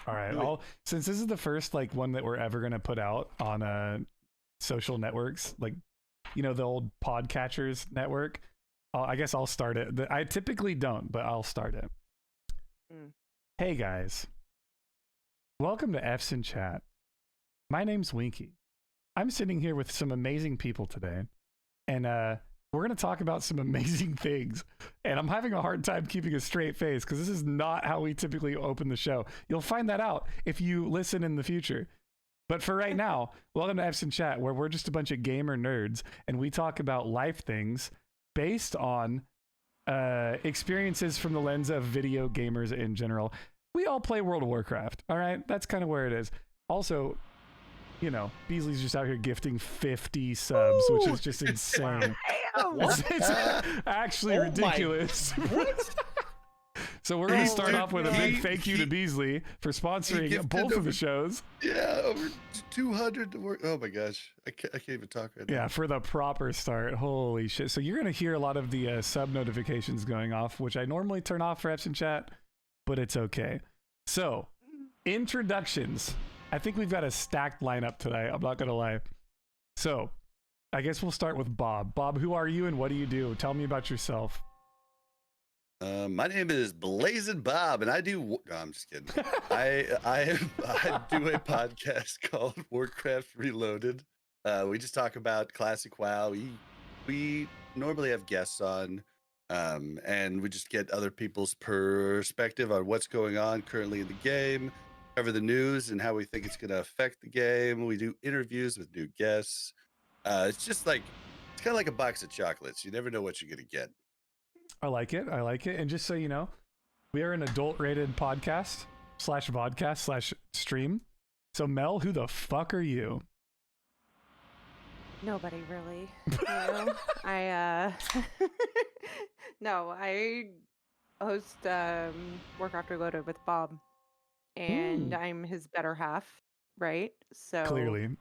All right. Since this is the first like one that we're ever gonna put out on social networks, like the old Podcatchers network. I guess I'll start it. I typically don't, but I'll start it. Hey guys, welcome to F's in Chat. My name's Winky. I'm sitting here with some amazing people today, and we're gonna talk about some amazing things. And I'm having a hard time keeping a straight face because this is not how we typically open the show. You'll find that out if you listen in the future. But for right now, welcome to F's in Chat, where we're just a bunch of gamer nerds and we talk about life things based on experiences from the lens of video gamers in general. We all play World of Warcraft, all right? That's kind of where it is. Also, Beasley's just out here gifting 50 subs, which is just insane. It's actually ridiculous. What? So we're going to start off with a big thank you to Beasley for sponsoring both of the shows. Yeah, over 200 to work. Oh my gosh. I can't even talk right now. Yeah, for the proper start. Holy shit. So you're going to hear a lot of the sub notifications going off, which I normally turn off for F's in Chat, but it's okay. So, introductions. I think we've got a stacked lineup today. I'm not going to lie. So, I guess we'll start with Bob. Bob, who are you and what do you do? Tell me about yourself. My name is Blazing Bob, and I do. No, I'm just kidding. I do a podcast called Warcraft Reloaded. We just talk about classic WoW. We normally have guests on, and we just get other people's perspective on what's going on currently in the game, cover the news and how we think it's going to affect the game. We do interviews with new guests. It's kind of like a box of chocolates. You never know what you're going to get. I like it. And just so you know, we are an adult-rated podcast /vodcast /stream. So Mel, who the fuck are you? Nobody really. I host Warcraft Reloaded with Bob, and I'm his better half, right? So clearly,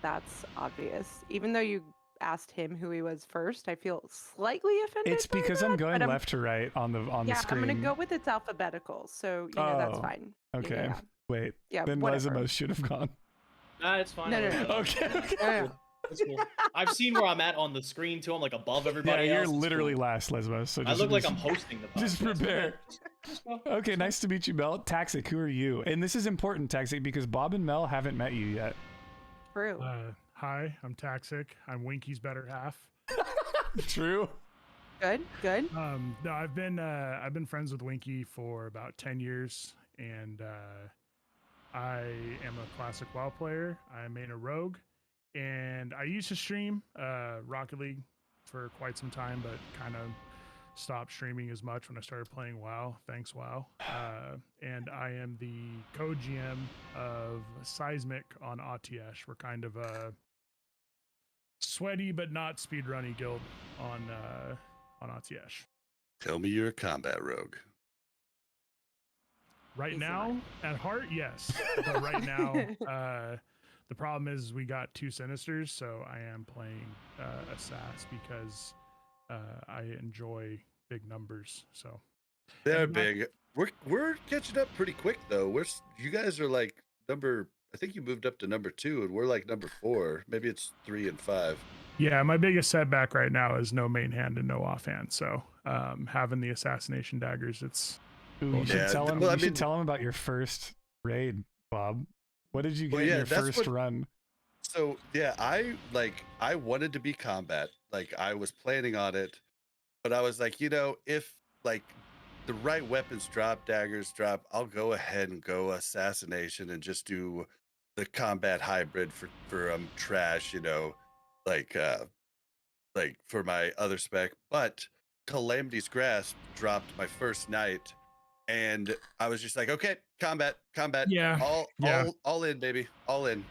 that's obvious. Even though you asked him who he was first, I feel slightly offended. It's because I'm going left to right on the screen. Yeah, I'm gonna go with it's alphabetical, so that's fine. Okay. Yeah. Wait. Yeah. Then Lesamos should have gone. Nah, it's fine. No. Okay. That's cool. I've seen where I'm at on the screen too. I'm like above everybody else. You're literally last, Lesamos. So I look like I'm hosting the podcast. Just prepare. Okay, nice to meet you, Mel. Taxic, who are you? And this is important, Taxic, because Bob and Mel haven't met you yet. True. Hi, I'm Taxic. I'm Winky's better half. True. Good. No, I've been friends with Winky for about 10 years, and I am a classic WoW player. I main a rogue, and I used to stream Rocket League for quite some time, but kind of stopped streaming as much when I started playing WoW. Thanks, WoW. And I am the co-GM of Seismic on Atiesh. We're kind of a sweaty but not speedrunny guild on Atiesh. Tell me you're a combat rogue. Right now, at heart, yes. But right now, the problem is we got 2 Sinisters, so I am playing Assass because I enjoy big numbers. So they're big. We're catching up pretty quick though. You guys are like number. I think you moved up to number 2, and we're like number 4. Maybe it's 3 and 5. Yeah, my biggest setback right now is no main hand and no offhand. So having the assassination daggers, it's. Ooh, you should tell him. You should tell him about your first raid, Bob. What did you get in your first run? So yeah, I wanted to be combat. Like I was planning on it, but I was like, if like the right weapons drop, daggers drop, I'll go ahead and go assassination and just do the combat hybrid for trash, like for my other spec. But Calamity's Grasp dropped my first night, and I was just like, okay, combat, yeah, all in, baby, all in.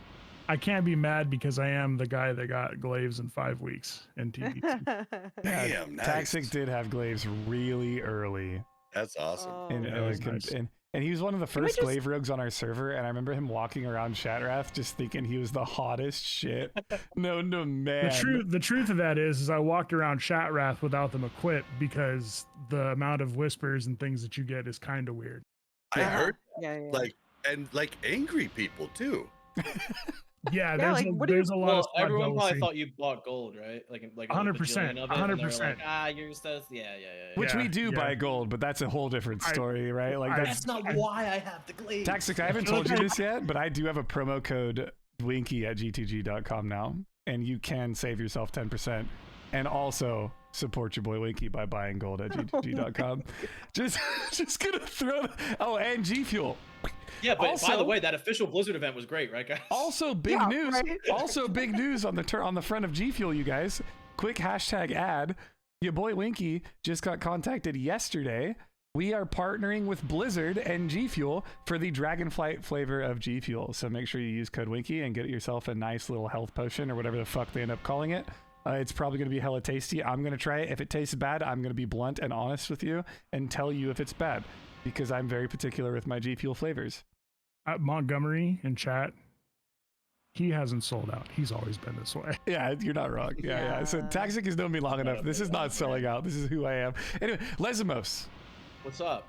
I can't be mad because I am the guy that got glaives in 5 weeks in TVC. Damn, nice. Taxic did have glaives really early. That's awesome. And he was one of the first glaive rogues on our server, and I remember him walking around Shatrath just thinking he was the hottest shit. No, man. The truth of that is I walked around Shatrath without them equipped because the amount of whispers and things that you get is kind of weird. I heard Yeah. like and like angry people too. Yeah, Yeah, like, what do you- there's a lot of Well, squad everyone probably jealousy. thought you bought gold, right? Like a 100%, bajillion of it, and they were like, 100%. "Ah, you're so yeah." Which we Yeah, do yeah. buy gold, but that's a whole different story, right? Like that's That's not why I have the glaze. Taxic. I haven't feel told you like this yet, but I do have a promo code Winky at gtg.com now, and you can save yourself 10%, and also support your boy Winky by buying gold at gtg.com. just gonna throw. And G Fuel. Yeah, but by Also- the way, that official Blizzard event was great, right, guys? Also, big Yeah, news. right? Also, big news on the front of G Fuel, you guys. Quick hashtag ad. Your boy Winky just got contacted yesterday. We are partnering with Blizzard and G Fuel for the Dragonflight flavor of G Fuel. So make sure you use code Winky and get yourself a nice little health potion or whatever the fuck they end up calling it. It's probably going to be hella tasty. I'm going to try it. If it tastes bad, I'm going to be blunt and honest with you and tell you if it's bad, because I'm very particular with my G Fuel flavors. Montgomery in chat, he hasn't sold out. He's always been this way. Yeah, you're not wrong. Yeah. So Yeah. Taxic has known me long enough. This is not selling out. This is who I am. Anyway, Lesmos, What's up?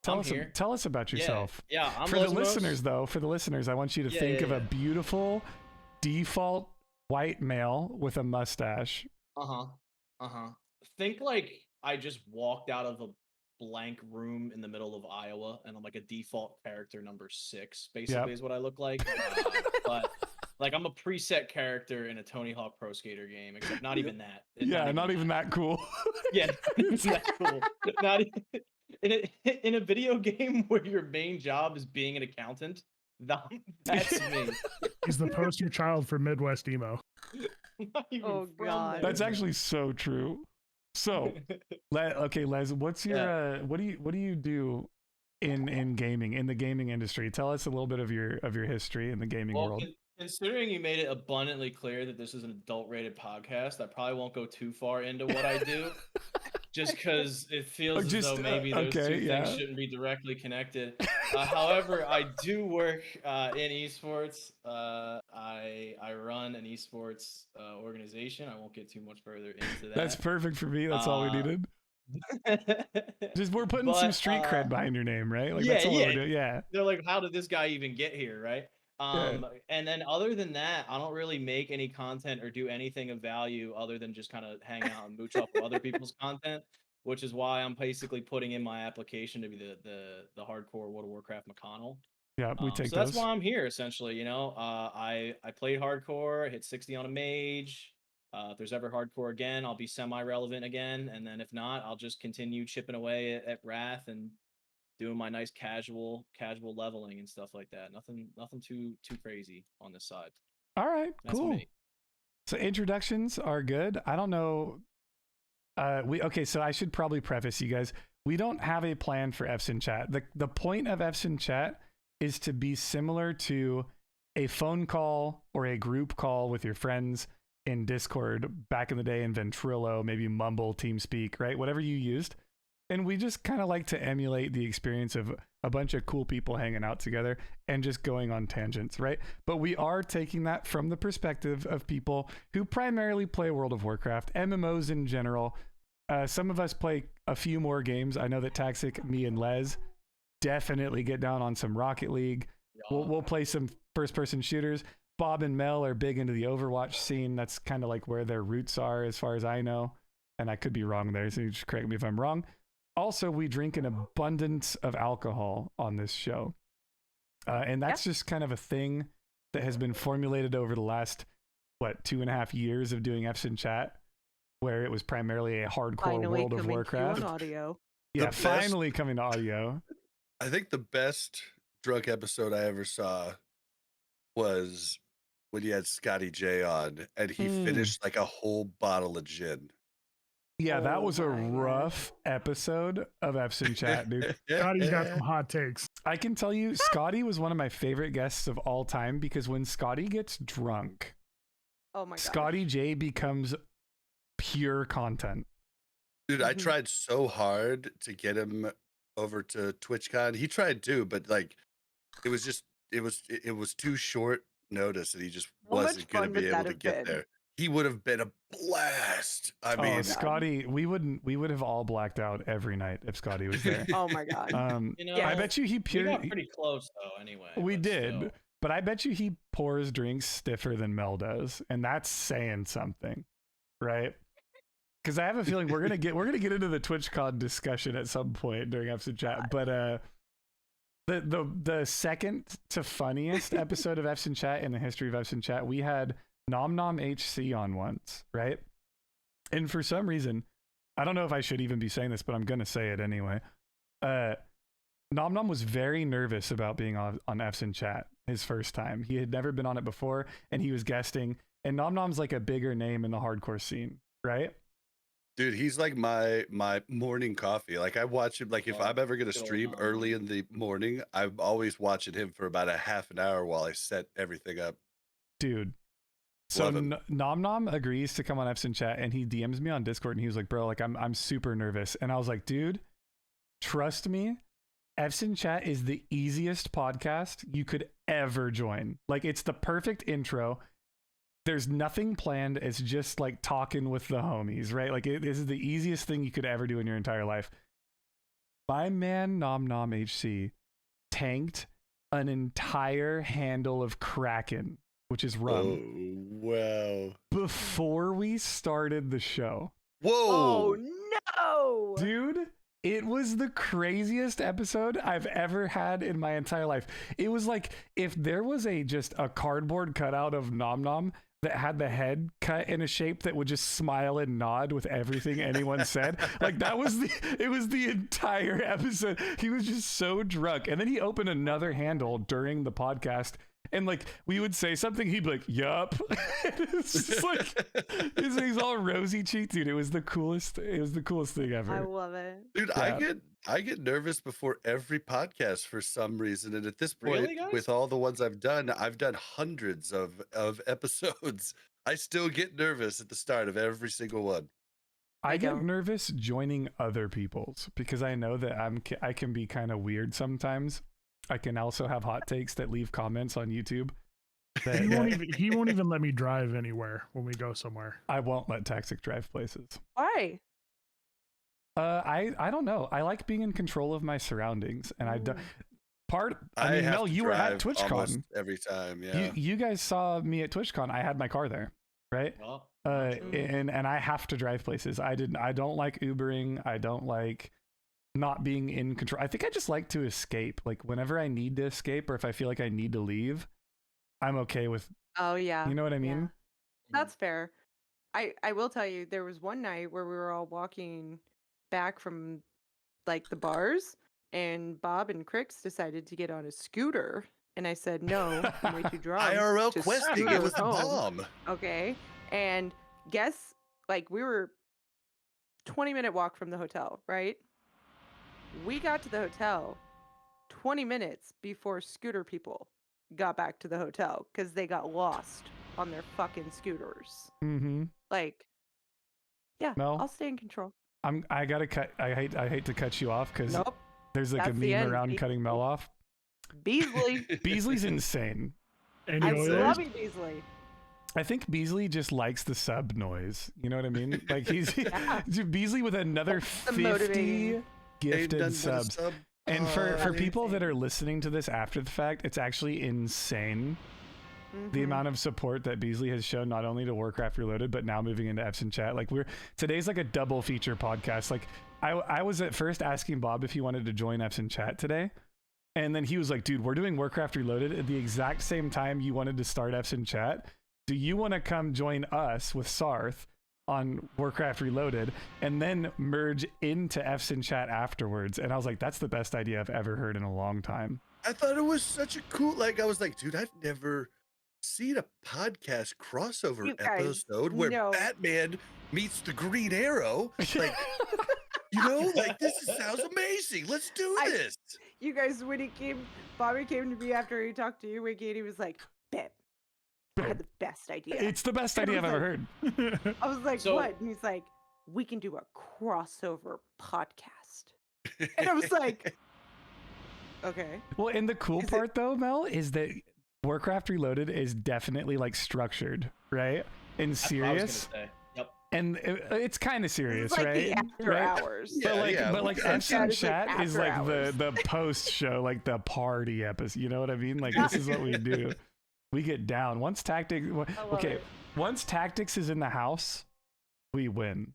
tell I'm us here. tell us about yourself. Yeah, I'm For the Lesmos. listeners, though, I want you to Yeah, think yeah, of a yeah. beautiful default white male with a mustache. Think like I just walked out of a blank room in the middle of Iowa, and I'm like a default character number 6, basically is what I look like. But like I'm a preset character in a Tony Hawk Pro Skater game, except not even that. Yeah, not even that cool. Yeah, it's that cool. Not in a video game where your main job is being an accountant. That's me. He's the poster child for Midwest emo. Not even Oh, from God. That's there. actually so true. So, okay, Les, what's your what do you do in gaming, in the gaming industry? Tell us a little bit of your history in the gaming Well, world. considering you made it abundantly clear that this is an adult-rated podcast, I probably won't go too far into what I do, just because it feels as though maybe those okay, two things shouldn't be directly connected. However, I do work in esports. I run an esports organization. I won't get too much further into that. That's perfect for me. That's all we needed. Just we're putting some street cred behind your name, right? Like that's all we're doing. Yeah. They're like, how did this guy even get here, right? And then other than that, I don't really make any content or do anything of value other than just kind of hang out and mooch off of other people's content, which is why I'm basically putting in my application to be the hardcore World of Warcraft McConnell. Yeah, we take so those. that's why I'm here essentially. You know, I played hardcore, hit 60 on a mage. If there's ever hardcore again, I'll be semi-relevant again, and then if not, I'll just continue chipping away at Wrath and doing my nice casual leveling and stuff like that. Nothing too crazy on this side. All right, That's cool. me. So introductions are good. I don't know. So I should probably preface you guys. We don't have a plan for F's in chat. The point of F's in chat is to be similar to a phone call or a group call with your friends in Discord back in the day, in Ventrilo, maybe Mumble, TeamSpeak, right? Whatever you used. And we just kind of like to emulate the experience of a bunch of cool people hanging out together and just going on tangents, right? But we are taking that from the perspective of people who primarily play World of Warcraft, MMOs in general. Some of us play a few more games. I know that Taxic, me, and Les definitely get down on some Rocket League. We'll play some first-person shooters. Bob and Mel are big into the Overwatch scene. That's kind of like where their roots are, as far as I know. And I could be wrong there, so you just correct me if I'm wrong. Also, we drink an abundance of alcohol on this show. And that's just kind of a thing that has been formulated over the last, 2.5 years of doing F's in chat, where it was primarily a hardcore Finally World of coming to you Warcraft. on audio. Yeah, The best- finally coming to audio. I think the best drunk episode I ever saw was when you had Scotty J on and he finished like a whole bottle of gin. Yeah, that Oh was a my God. rough episode of F's in chat, dude. Scotty's got some hot takes. I can tell you, Scotty was one of my favorite guests of all time because when Scotty gets drunk, Oh my god. Scotty J becomes pure content. Dude, I Mhm. tried so hard to get him over to TwitchCon. He tried too, but like it was too short notice and he just How much wasn't going fun to be would that able to have get been? there. he would have been a blast. I Oh, mean, Scotty, we would have all blacked out every night if Scotty was there. Oh my god. You know, Yeah. I bet you he we got pretty close though. Anyway, We but did, still. but I bet you he pours drinks stiffer than Mel does, and that's saying something, right? Because I have a feeling we're gonna get into the TwitchCon discussion at some point during episode chat. But the second to funniest episode of F's in Chat in the history of F's in Chat, we had Nom Nom HC on once, right? And for some reason, I don't know if I should even be saying this, but I'm gonna say it anyway. Nom Nom was very nervous about being on F's in Chat his first time. He had never been on it before, and he was guesting. And Nom Nom's like a bigger name in the hardcore scene, right? dude, he's like my morning coffee. Like I watch him. Like if I'm ever gonna stream early in the morning, I'm always watching him for about a half an hour while I set everything up. Dude. So Love him. Nom Nom agrees to come on F's in Chat, and he DMs me on Discord, and he was like, "Bro, like I'm super nervous," and I was like, "Dude, trust me, F's in Chat is the easiest podcast you could ever join. Like it's the perfect intro. There's nothing planned. It's just like talking with the homies, right? Like this is the easiest thing you could ever do in your entire life." My man Nom Nom HC tanked an entire handle of Kraken, which is rum, Oh, wow. before we started the show. Whoa. Oh no. Dude, it was the craziest episode I've ever had in my entire life. It was like if there was just a cardboard cutout of Nom Nom that had the head cut in a shape that would just smile and nod with everything anyone said. Like it was the entire episode. He was just so drunk. And then he opened another handle during the podcast, and like we would say something, he'd be like, "Yup." It's just like he's all rosy cheeked, dude. It was the coolest thing ever. I love it. Dude, Yeah. I get nervous before every podcast for some reason, and at this point, Really, guys? with all the ones I've done hundreds of episodes. I still get nervous at the start of every single one. I get don't. nervous joining other people's because I know that I can be kind of weird sometimes. I can also have hot takes that leave comments on YouTube. He won't even let me drive anywhere when we go somewhere. I won't let Taxic drive places. Why? I don't know. I like being in control of my surroundings, and I don't. I mean, have Mel, to you were at drive almost TwitchCon. every time. Yeah. You guys saw me at TwitchCon. I had my car there, right? Well, And I have to drive places. I don't like Ubering. I don't like not being in control. I think I just like to escape. Like whenever I need to escape, or if I feel like I need to leave, I'm okay with. Oh yeah. You know what I mean? Yeah. That's fair. I will tell you, there was one night where we were all walking back from like the bars, and Bob and Crix decided to get on a scooter, and I said no, I'm way too drunk. IRL to questing. scooter It was a home. bomb. Okay, and guess like we were 20-minute walk from the hotel, right? We got to the hotel 20 minutes before scooter people got back to the hotel because they got lost on their fucking scooters. Mm-hmm. Like, yeah, Mel? I'll stay in control. I gotta cut. I hate to cut you off because Nope. there's like That's a the meme end, around Beasley. cutting Mel off. Beasley. Beasley's insane. Any I'm Oilers? loving Beasley. I think Beasley just likes the sub noise. You know what I mean? Like Yeah. Beasley with another That's the 50 motivating. Ain't gifted done but a subs. sub. And for Oh, people that insane. are listening to this after the fact, it's actually insane the Mhm. amount of support that Beasley has shown, not only to Warcraft Reloaded, but now moving into F's in Chat. Like today's like a double feature podcast. Like I was at first asking Bob if he wanted to join F's in Chat today. And then he was like, "Dude, we're doing Warcraft Reloaded at the exact same time you wanted to start F's in Chat. Do you want to come join us with Sarth on Warcraft Reloaded and then merge into F's in Chat afterwards?" And I was like, "That's the best idea I've ever heard in a long time." I thought it was such a cool. Like I was like, dude, I've never seen a podcast crossover You guys episode where know. Batman meets the Green Arrow. Like, you know, like this sounds amazing. Let's do I- this. You guys, when Bobby came to me after he talked to you, Wiggy, and he was like, "Babe, I had the best idea." It's the best And I idea I've was ever heard. I was like, So- "What?" And he's like, "We can do a crossover podcast." And I was like, "Okay." Well, and the cool Is it- part though, Mel, is that Warcraft Reloaded is definitely like structured, right? and That's what I was gonna serious. say. Yep. And it's kind of serious, It's like right? the after Right? hours. Yeah, But like Warcraft F's in Chat is like chat is after like hours. the post show, like the party episode. You know what I mean? Like this is what we do. We get down. Once tactics, I love okay. it. Once tactics is in the house, we win,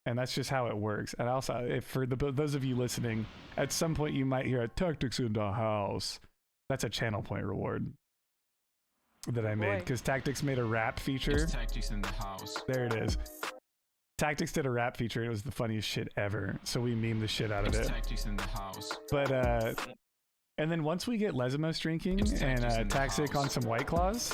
and that's just how it works. And also, if for those of you listening, at some point you might hear a tactics in the house. That's a channel point reward that I made Boy. because Tactics made a rap feature. Tactics in the house. There it is. Tactics did a rap feature. And it was the funniest shit ever. So we memed the shit out of it. Tactics in the house. But and then once we get Lesmos drinking It's and Tactics in the Taxic house. on some White Claws,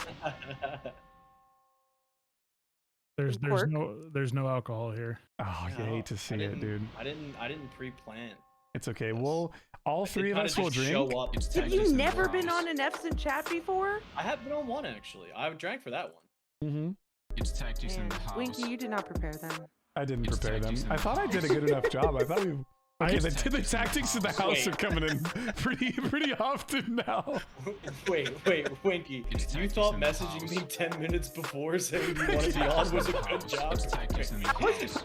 There's Pork? there's no alcohol here. oh, you hate to see it, dude. I didn't pre-plan. It's okay. Yes. We'll all three of Kinda us will just drink. Show up. It's Have Tactics you in the never been house. on an F's in chat before? I have been on one actually. I drank for that one. Mm-hmm. It's Tactics in Man, the house. Winky, you did not prepare them. I didn't It's prepare them. Tactics in I the thought I did a good enough job. I thought we. Okay, the tactics in the house are Wait. coming in pretty often now. Wait, Winky. It's You Tactics thought in the messaging house. me 10 minutes before saying you wanted to be on was a good job? It's Tactics in the house.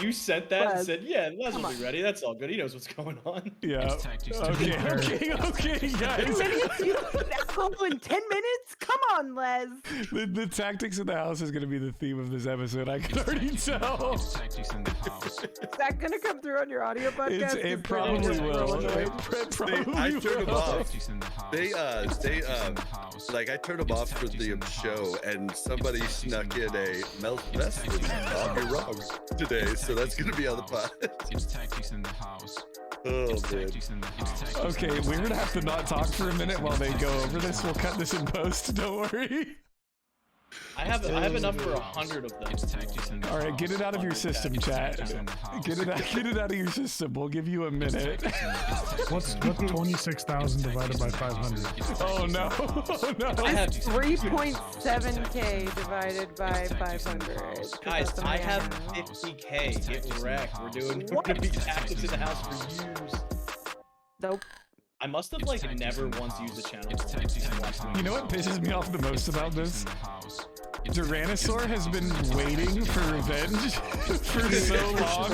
You sent that and Les, said, yeah, Les come will be on. ready. That's all good. He knows what's going on. Yeah. It's Tactics in the Okay, house. okay, 10 guys. minutes? You put alcohol in 10 minutes? Come on, Les. The tactics in the house is going to be the theme of this episode. I can already tell. It's Tactics in the house. Is that gonna come through on your audio podcast? It 'Cause probably we're real will. annoyed. It probably I turned them will. off. Tactics in the house. They Tactics in the house. like I turned them off for the show, and somebody snuck in a Mel Vest with Bob You're Wrong today, so that's gonna be on the pod. It's Tactics in the house. Oh It's man. Tactics in the house. Okay, we're going to have to not talk for a minute while they go over this. We'll cut this in post. Don't worry. I have enough for 100 of them. It's Tactics in the All right, get it out of your system, chat. Tactics in the house. Get it out of your system. We'll give you a minute. What's 26,000 divided by 500? Oh no! Oh no! I have 3.7k divided by 500. 'cause Guys, that's the I money have have. 50k. Get wrecked. We're gonna be tactics in the house for years. Nope. I must have like never once used a channel. It's Tactics in the house. You know what pisses me off the most about this? Tyrannosaur has been waiting for revenge for so long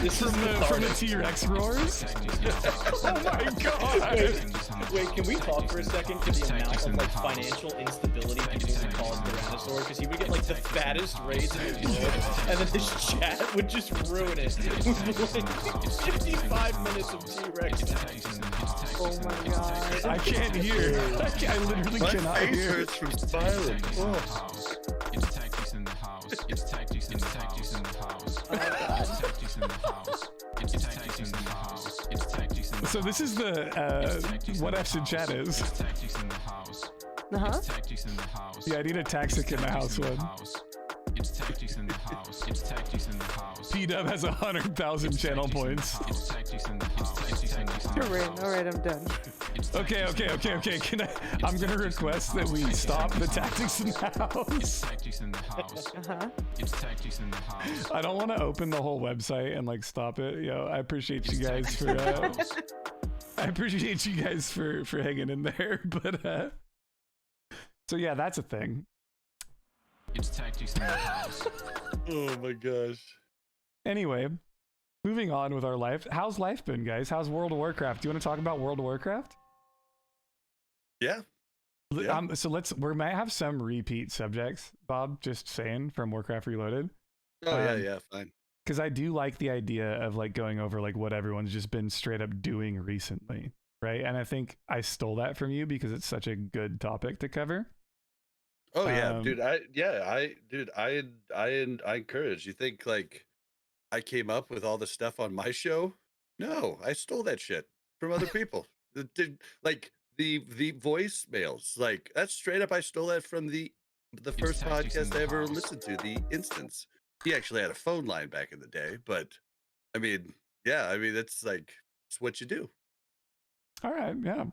This is from the T-Rex roars. Oh my god! Wait, can we talk for a second to the amount of like financial instability people would cause Tyrannosaur? Because he would get like the fattest raids in the world, and then his chat would just ruin it. With like 55 minutes of T-Rex. Oh my god. I can't hear. I literally My cannot face hear. hurts from smiling. Oh. It's Tactics in the house. It's Tactics in the house. It's Tactics in the house. It's Tactics in the house. It's Tactics in the house. So this is the what F's in chat is. It's Tactics in the house. Uh-huh. It's Tactics in the house. Yeah, I need a Taxic in the house one. It's Tactics in the house. It's Tactics in the house. P-Dub has 100,000 channel points. It's Tactics in the house. Tactics in the house. Alright, I'm done. Okay. I'm gonna request that we stop the tactics in the house. Tactics in the house. Uh-huh. It's Tactics in the house. I don't want to open the whole website and like stop it. I appreciate you guys for hanging in there. But so yeah, that's a thing. It's Tactics in the house. Oh my gosh. Anyway, moving on with our life. How's life been, guys? How's World of Warcraft? Do you want to talk about World of Warcraft? Yeah. Yeah. So we might have some repeat subjects, Bob, just saying, from Warcraft Reloaded. Oh yeah, fine. Because I do like the idea of like going over like what everyone's just been straight up doing recently, right? And I think I stole that from you because it's such a good topic to cover. Oh yeah, Um, dude. I encourage. You think like I came up with all the stuff on my show? No, I stole that shit from other people. Like the voicemails, like that's straight up. I stole that from the first Tactics in podcast the I ever house. listened to, the Instance. He actually had a phone line back in the day, but I mean, yeah, I mean that's like it's what you do. All right, yeah.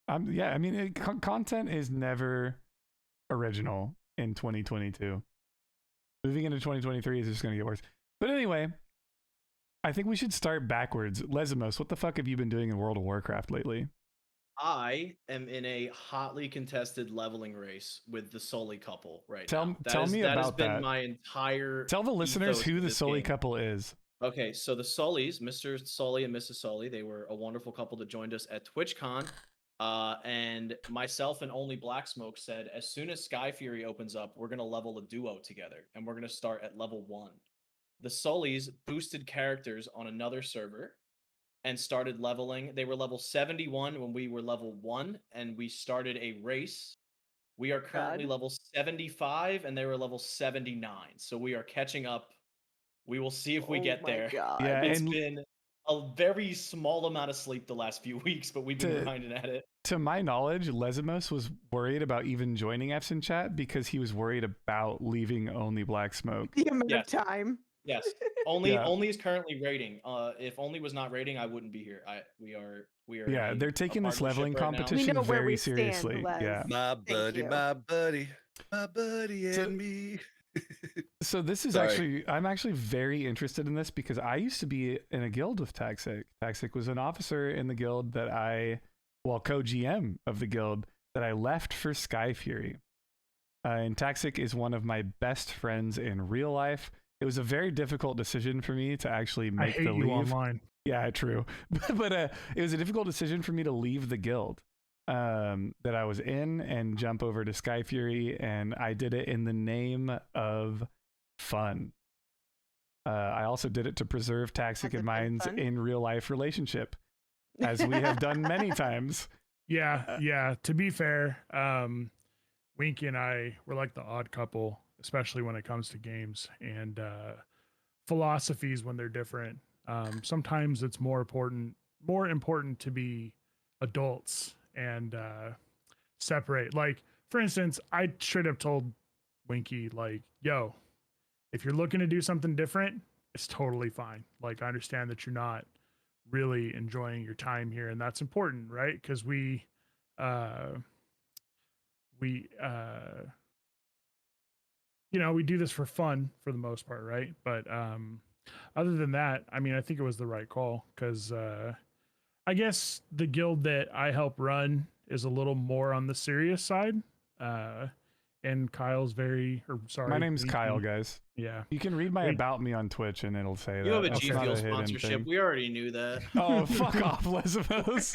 I mean, content is never original in 2022. Moving into 2023 is just going to get worse. But anyway, I think we should start backwards. Lesmos, what the fuck have you been doing in World of Warcraft lately? I am in a hotly contested leveling race with the Sully couple right Tell now. tell me That has about been that. my entire Tell the listeners ethos who with the this Sully game. couple is. Okay, so the Sullys, Mr. Sully and Mrs. Sully, they were a wonderful couple that joined us at TwitchCon. And myself and Only Black Smoke said, as soon as Sky Fury opens up, we're going to level a duo together, and we're going to start at level 1. The Sullys boosted characters on another server and started leveling. They were level 71 when we were level 1, and we started a race. We are currently God. level 75, and they were level 79. So we are catching up. We will see if we Oh get my there. God. Yeah, It's and been a very small amount of sleep the last few weeks, but we've been To- grinding at it. to my knowledge, Lesimos was worried about even joining F's in chat because he was worried about leaving Only Black Smoke. The amount Yes. of time. Yes, Only Yeah. Only is currently raiding. If Only was not raiding, I wouldn't be here. We are. Yeah, in they're a taking this partnership leveling right now. competition We know where very we stand, seriously. Les. Yeah. My buddy, you. my buddy, my buddy So- and me. So this is Sorry. I'm actually very interested in this because I used to be in a guild with Taxic. Taxic was an officer in the guild that co-GM of the guild that I left for Sky Fury. And Taxic is one of my best friends in real life. It was a very difficult decision for me to actually I make hate the you leave. online. Yeah, true. but it was a difficult decision for me to leave the guild that I was in and jump over to Sky Fury, and I did it in the name of fun. I also did it to preserve Taxic Has it and been mine's fun? in real life relationship, as we have done many times. Yeah. To be fair, Winky and I were like the odd couple, especially when it comes to games and philosophies when they're different. Sometimes it's more important to be adults and separate. Like, for instance, I should have told Winky, like, yo, if you're looking to do something different, it's totally fine. Like, I understand that you're not really enjoying your time here, and that's important, right? Because we do this for fun for the most part, right? But other than that, I mean, I think it was the right call because I guess the guild that I help run is a little more on the serious side. And Kyle's My name's Winky. Kyle, guys. Yeah. You can read my Wink. about me on Twitch and it'll say You that. have a That's G not Fuel hidden sponsorship. thing. We already knew that. Oh, fuck off, Lesbos.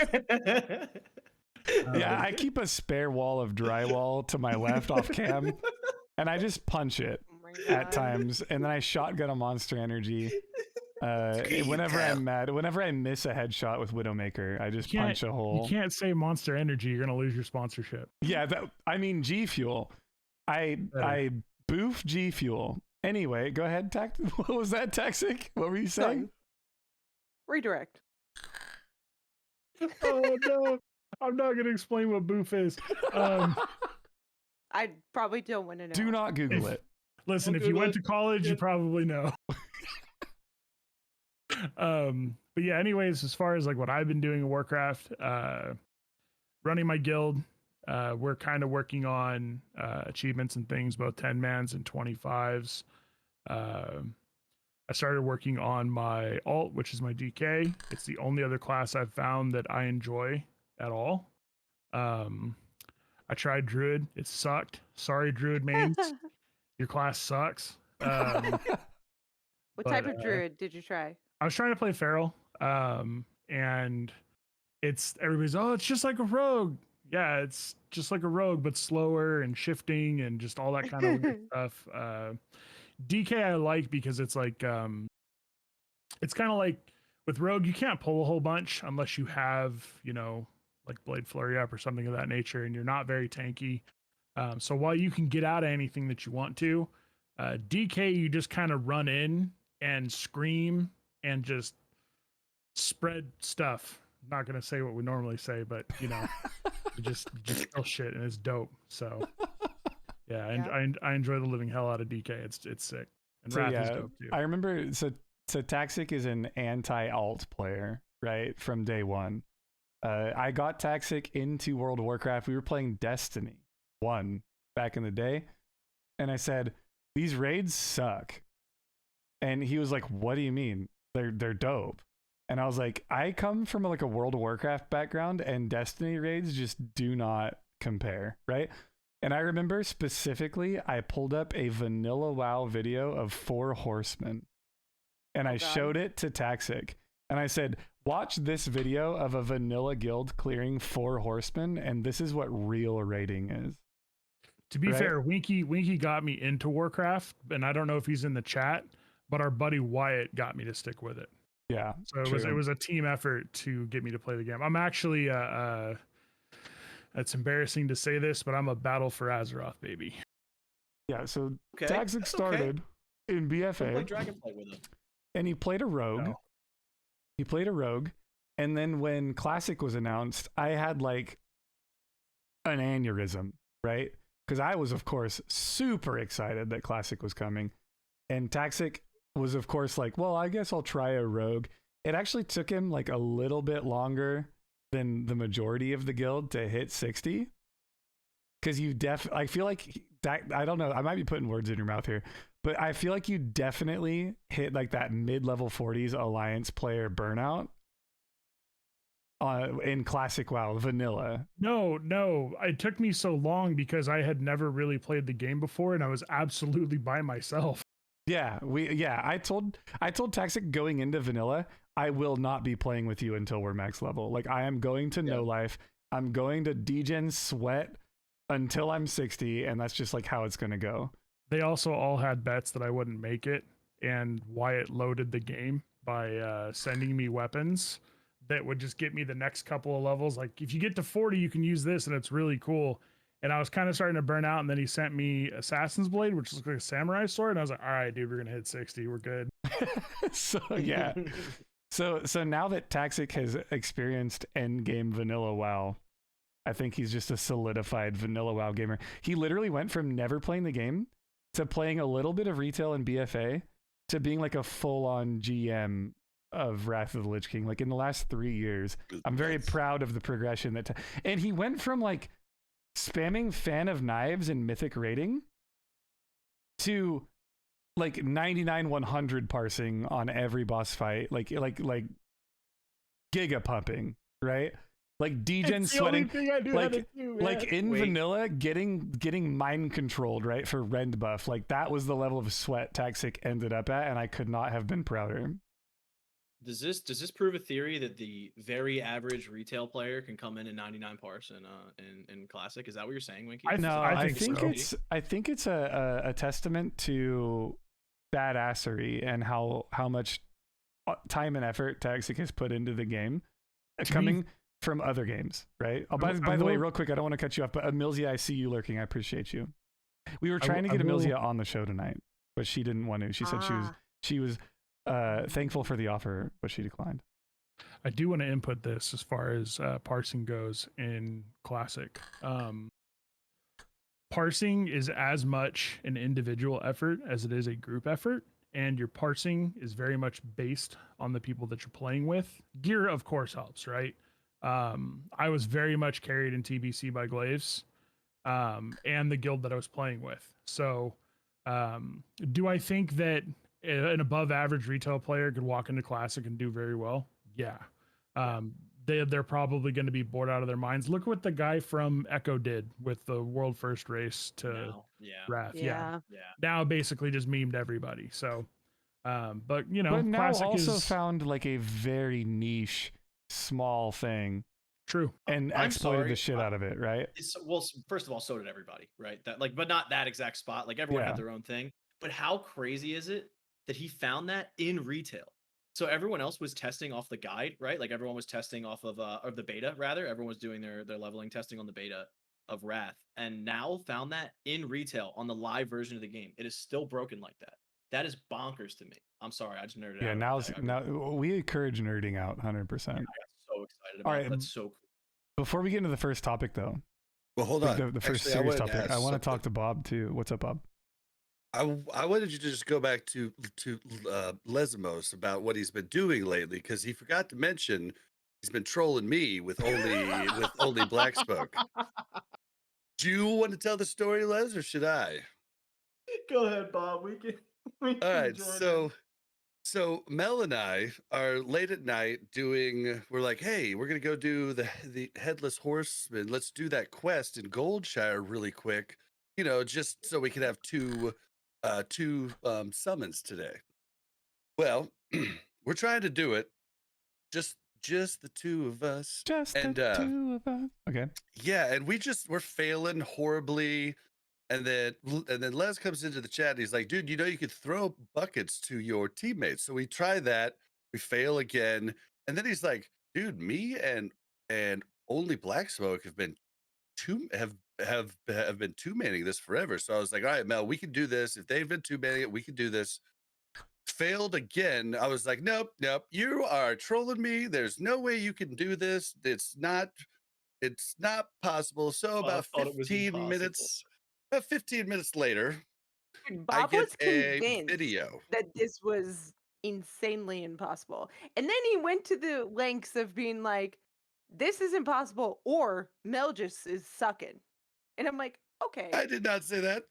Yeah, I keep a spare wall of drywall to my left off cam, and I just punch it Oh my at God. times, and then I shotgun a Monster Energy. Whenever Kyle. I'm mad, whenever I miss a headshot with Widowmaker, I just You can't- punch a hole. You can't say Monster Energy. You're gonna lose your sponsorship. Yeah, I mean G Fuel. I boof G Fuel. Anyway, go ahead, What was that, Taxic? What were you saying? Done. Redirect. Oh no, I'm not gonna explain what boof is. I probably don't want to know. Do not Google If- it. Listen, Don't if you Google went it. to college, you probably know. But yeah, anyways, as far as like what I've been doing in Warcraft, running my guild, we're kind of working on achievements and things, both 10-mans and 25s. I started working on my alt, which is my DK. It's the only other class I've found that I enjoy at all. I tried Druid. It sucked. Sorry, Druid mains. Your class sucks. What type but, of druid did you try? I was trying to play Feral, and everybody's, oh, it's just like a rogue. Yeah, it's just like a rogue, but slower and shifting and just all that kind of weird stuff. DK I like because it's like, it's kind of like with rogue, you can't pull a whole bunch unless you have, like Blade Flurry up or something of that nature, and you're not very tanky. So while you can get out of anything that you want to, DK, you just kind of run in and scream and just spread stuff. I'm not gonna say what we normally say, but you just kill shit, and it's dope. So yeah, and I enjoy the living hell out of DK. It's sick, and So Wrath yeah, is dope too. I remember. So Taxic is an anti-alt player, right, from day one. I got Taxic into World of Warcraft. We were playing Destiny 1 back in the day, and I said, "These raids suck," and he was like, "What do you mean? They're dope." And I was like, I come from like a World of Warcraft background, and Destiny raids just do not compare, right? And I remember specifically, I pulled up a vanilla WoW video of 4 horsemen, and I showed it to Taxic, and I said, watch this video of a vanilla guild clearing 4 horsemen, and this is what real raiding is. To be fair, Winky got me into Warcraft, and I don't know if he's in the chat, but our buddy Wyatt got me to stick with it. Yeah. So it was a team effort to get me to play the game. I'm actually it's embarrassing to say this, but I'm a Battle for Azeroth baby. Yeah, so Okay, Taxic started in BFA. Play Dragonflight with him. And he played a rogue. No. He played a rogue. And then when Classic was announced, I had like an aneurysm, right? Because I was, of course, super excited that Classic was coming. And Taxic was, of course, like, well, I guess I'll try a rogue. It actually took him like a little bit longer than the majority of the guild to hit 60. Because I feel like, I don't know, I might be putting words in your mouth here, but I feel like you definitely hit like that mid-level 40s alliance player burnout in Classic WoW vanilla. No, it took me so long because I had never really played the game before, and I was absolutely by myself. Yeah, I told Taxic going into vanilla, I will not be playing with you until we're max level. Like, I am going to no life. I'm going to degen sweat until I'm 60, and that's just like how it's going to go. They also all had bets that I wouldn't make it, and Wyatt loaded the game by sending me weapons that would just get me the next couple of levels. Like, if you get to 40, you can use this, and it's really cool. And I was kind of starting to burn out, and then he sent me Assassin's Blade, which looks like a samurai sword, and I was like, all right, dude, we're going to hit 60. We're good. So, yeah. So now that Taxic has experienced endgame vanilla WoW, I think he's just a solidified vanilla WoW gamer. He literally went from never playing the game to playing a little bit of retail in BFA to being like a full-on GM of Wrath of the Lich King. Like, in the last 3 years, I'm very proud of the progression that. And he went from like spamming Fan of Knives and Mythic rating to like 99 100 parsing on every boss fight, like giga pumping, right? Like degen sweating, like in vanilla getting mind controlled, right, for rend buff. Like, that was the level of sweat Taxic ended up at, and I could not have been prouder. Does this prove a theory that the very average retail player can come in at 99 parse in Classic? Is that what you're saying, Winky? I think it's a testament to badassery and how much time and effort Taxic has put into the game, coming from other games, right? Oh, by the way, real quick, I don't want to cut you off, but Emilzia, I see you lurking. I appreciate you. We were trying to get Emilzia on the show tonight, but she didn't want to. She said she was thankful for the offer, but she declined. I do want to input this as far as parsing goes in Classic. Parsing is as much an individual effort as it is a group effort, and your parsing is very much based on the people that you're playing with. Gear, of course, helps, right? I was very much carried in TBC by Glaives and the guild that I was playing with. So do I think that an above average retail player could walk into Classic and do very well? Yeah. They're probably going to be bored out of their minds. Look what the guy from Echo did with the world first race to Wrath. Yeah. Now basically just memed everybody. So, but you know, but now Classic also found like a very niche, small thing. True. And exploited the shit out of it, right? Well, first of all, so did everybody, right? That, like, but not that exact spot. Like, everyone had their own thing. But how crazy is it that he found that in retail? So everyone else was testing off the guide, right? Like, everyone was testing off of the beta, rather. Everyone was doing their leveling testing on the beta of Wrath, and now found that in retail on the live version of the game. It is still broken like that. That is bonkers to me. I'm sorry, I just nerded out. Yeah, now we encourage nerding out 100%. I got so excited about it. That's so cool. Before we get into the first topic, though. Well, hold on. The first serious topic. I want to talk to Bob too. What's up, Bob? I wanted you to just go back to Lesmos about what he's been doing lately, because he forgot to mention he's been trolling me with only black smoke. Do you want to tell the story, Les, or should I? Go ahead, Bob. We can All right. So So Mel and I are late at night we're like, hey, we're gonna go do the headless horseman. Let's do that quest in Goldshire really quick, just so we can have two summons today. Well, we're trying to do it. Just the two of us. Just And the two of us. Okay. yeah, and we're failing horribly. And then Les comes into the chat and he's like, dude, you could throw buckets to your teammates. So we try that, we fail again. And then he's like, dude, me and only Black Smoke have been two manning this forever. So I was like, all right, Mel, we can do this. If they've been two manning it, we can do this. Failed again. I was like, nope, you are trolling me. There's no way you can do this. It's not possible. So I about thought it was 15 minutes. About 15 minutes later, Dude, I Bob get was a convinced video. that this was insanely impossible. And then he went to the lengths of being like, this is impossible, or Mel just is sucking. And I'm like, okay, I did not say that.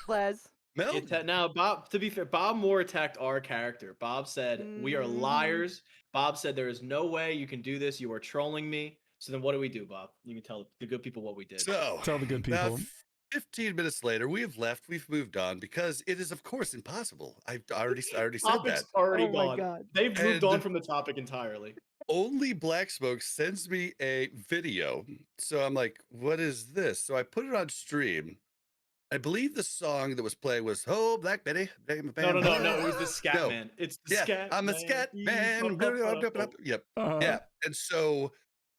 Les. Mel, Now, Bob, to be fair, Bob more attacked our character. Bob said, we are Mhm. liars. Bob said, there is no way you can do this. You are trolling me. So then what do we do, Bob? You can tell the good people what we did. so Tell the good about people. 15 minutes later, we have left. We've moved on because it is, of course, impossible. I already said Topic's that. already Oh my gone. God. They've moved And- on from the topic entirely. Only Black Smoke sends me a video. So I'm like, what is this? So I put it on stream. I believe the song that was playing was "Oh Black Betty." No. It was the scat No. man. It's the Yeah, scat. I'm a scat man. Yep. Uh, Yeah. And so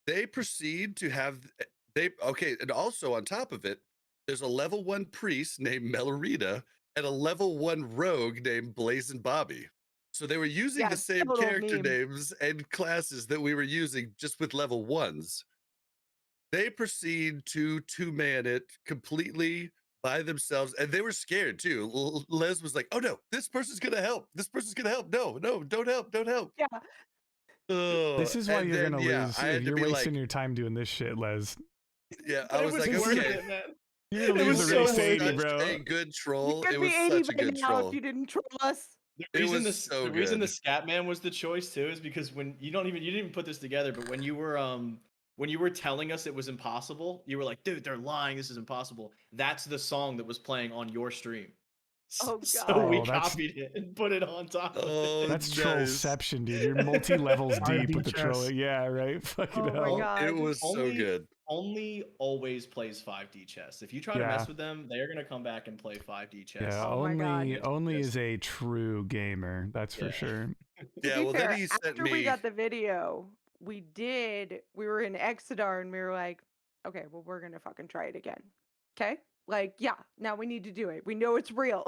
they proceed to have and also on top of it, there's a level 1 priest named Melarita and a level 1 rogue named Blazin' Bobby. So they were using Yeah, the same total character meme. names and classes that we were using just with level 1s. They proceed to two-man it completely by themselves, and they were scared too. Les was like, "Oh no, this person's gonna help. This person's gonna help. No, don't help, don't help." Yeah. this is why And you're then, gonna yeah, lose I had if to you're be wasting like, your time doing this shit, Les. yeah, But I it was like, worth okay. it, man. You're gonna It lose was the so race to worth 80, it. Such bro. a good You troll. could It be was 80 such a by good now troll. if you didn't troll us. It reason was so the reason the good. scat man was the choice too is because when you didn't even put this together, but when you were telling us it was impossible, you were like, dude, they're lying, this is impossible. That's the song that was playing on your stream. Oh, So we God. Oh, that's- copied it and put it on top of Oh, it. That's nice. trollception, dude. You're multi-levels RD deep with the chess. trolling. Yeah, right. Fucking Oh my hell. God. It was so Only- good. Only always plays 5D chess. If you try to Yeah. mess with them, they're gonna come back and play 5D chess. Yeah, Oh my God. only Yes. is a true gamer. That's for Yeah. sure. To Yeah, be well, fair, then he sent after we me. got the video, we were in Exodar and we were like, okay, well, we're gonna fucking try it again. Okay? Like, yeah, now we need to do it. We know it's real.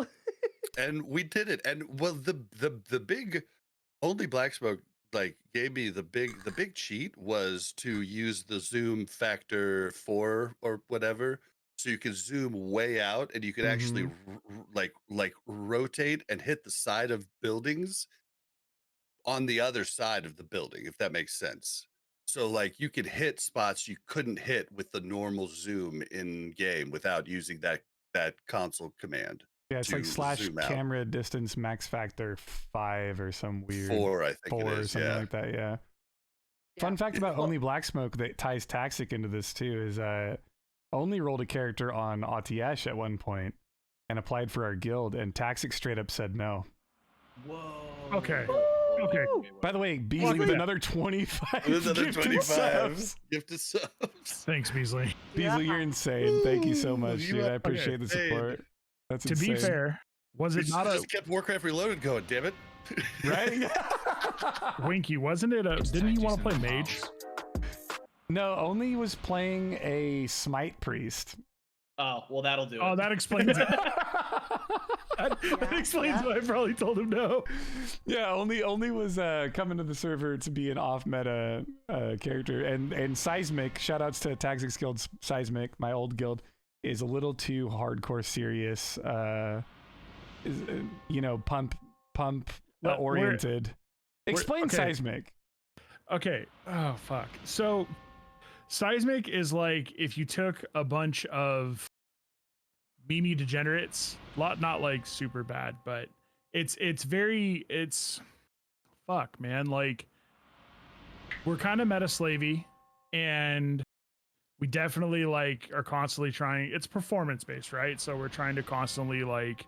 And we did it. And well, the big only Black Smoke like gave me the big cheat was to use the zoom factor 4 or whatever, so you can zoom way out and you can actually like rotate and hit the side of buildings on the other side of the building, if that makes sense. So like you could hit spots you couldn't hit with the normal zoom in game without using that console command. Yeah, it's like to slash zoom out. camera distance max factor 5 or some weird 4, I think 4 it or is. something Yeah. like that. Yeah. Yeah. Fun fact about Well- Only Black Smoke that ties Taxic into this too is Only rolled a character on Autiesh at one point and applied for our guild, and Taxic straight up said no. Whoa. Okay. Whoa. Okay. By the way, Beasley with yeah. another 25 With another gifted 25 subs. gifted subs. Thanks, Beasley. Beasley, you're insane. Thank you so much, You dude. I are appreciate the insane. support. That's To insane. be fair, was We it should not have a just kept Warcraft Reloaded going, damn it. Right? Winky? Wasn't it a? It's Didn't you want to tactics play in the mage? house. No, Only was playing a Smite Priest. Oh, well, that'll do it. Oh, that explains it. That Yeah, explains yeah. why I probably told him no. Yeah, only was coming to the server to be an off-meta character, and Seismic. Shout outs to Taxix Guild Seismic, my old guild, is a little too hardcore serious. Pump What- oriented. Explain okay. Seismic. Okay. Oh fuck. So, seismic is like if you took a bunch of meme degenerates, not like super bad, but it's fuck, man. Like, we're kind of meta slavey, and we definitely like are constantly trying. It's performance based, right? So we're trying to constantly like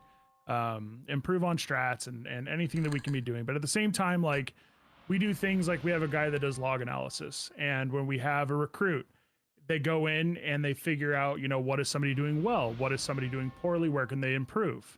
improve on strats and anything that we can be doing. But at the same time, like, we do things like we have a guy that does log analysis, and when we have a recruit, they go in and they figure out, what is somebody doing well, what is somebody doing poorly, where can they improve,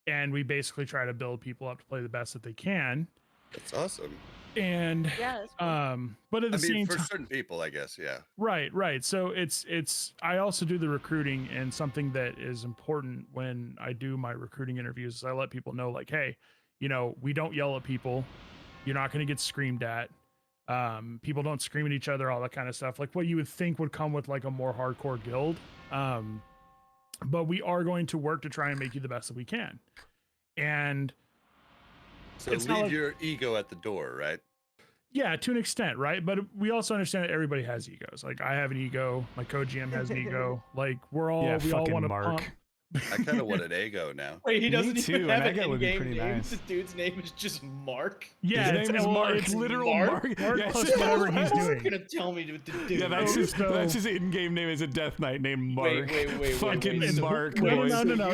and we basically try to build people up to play the best that they can. That's awesome. And Yeah, that's cool. but at the same for time, certain people, I guess, yeah. right. So it's I also do the recruiting, and something that is important when I do my recruiting interviews is I let people know, like, hey, we don't yell at people. You're not going to get screamed at. People don't scream at each other, all that kind of stuff, like what you would think would come with like a more hardcore guild. But we are going to work to try and make you the best that we can. And so it's leave your ego at the door, right? Yeah, to an extent, right? But we also understand that everybody has egos. Like, I have an ego, my co-GM has an ego. Like, we all want to Mark. pump. I kind of want an ego now. Wait, he doesn't too, even have an an ego would be in-game pretty name. nice. The dude's name is just Mark. Yeah, His name is Mark. It's Literal Mark. Mark. Plus whatever he's You're doing. gonna tell me what to do. Yeah, that's his in-game name is a Death Knight named Mark. Wait, Fucking wait. Mark. No, boys. no.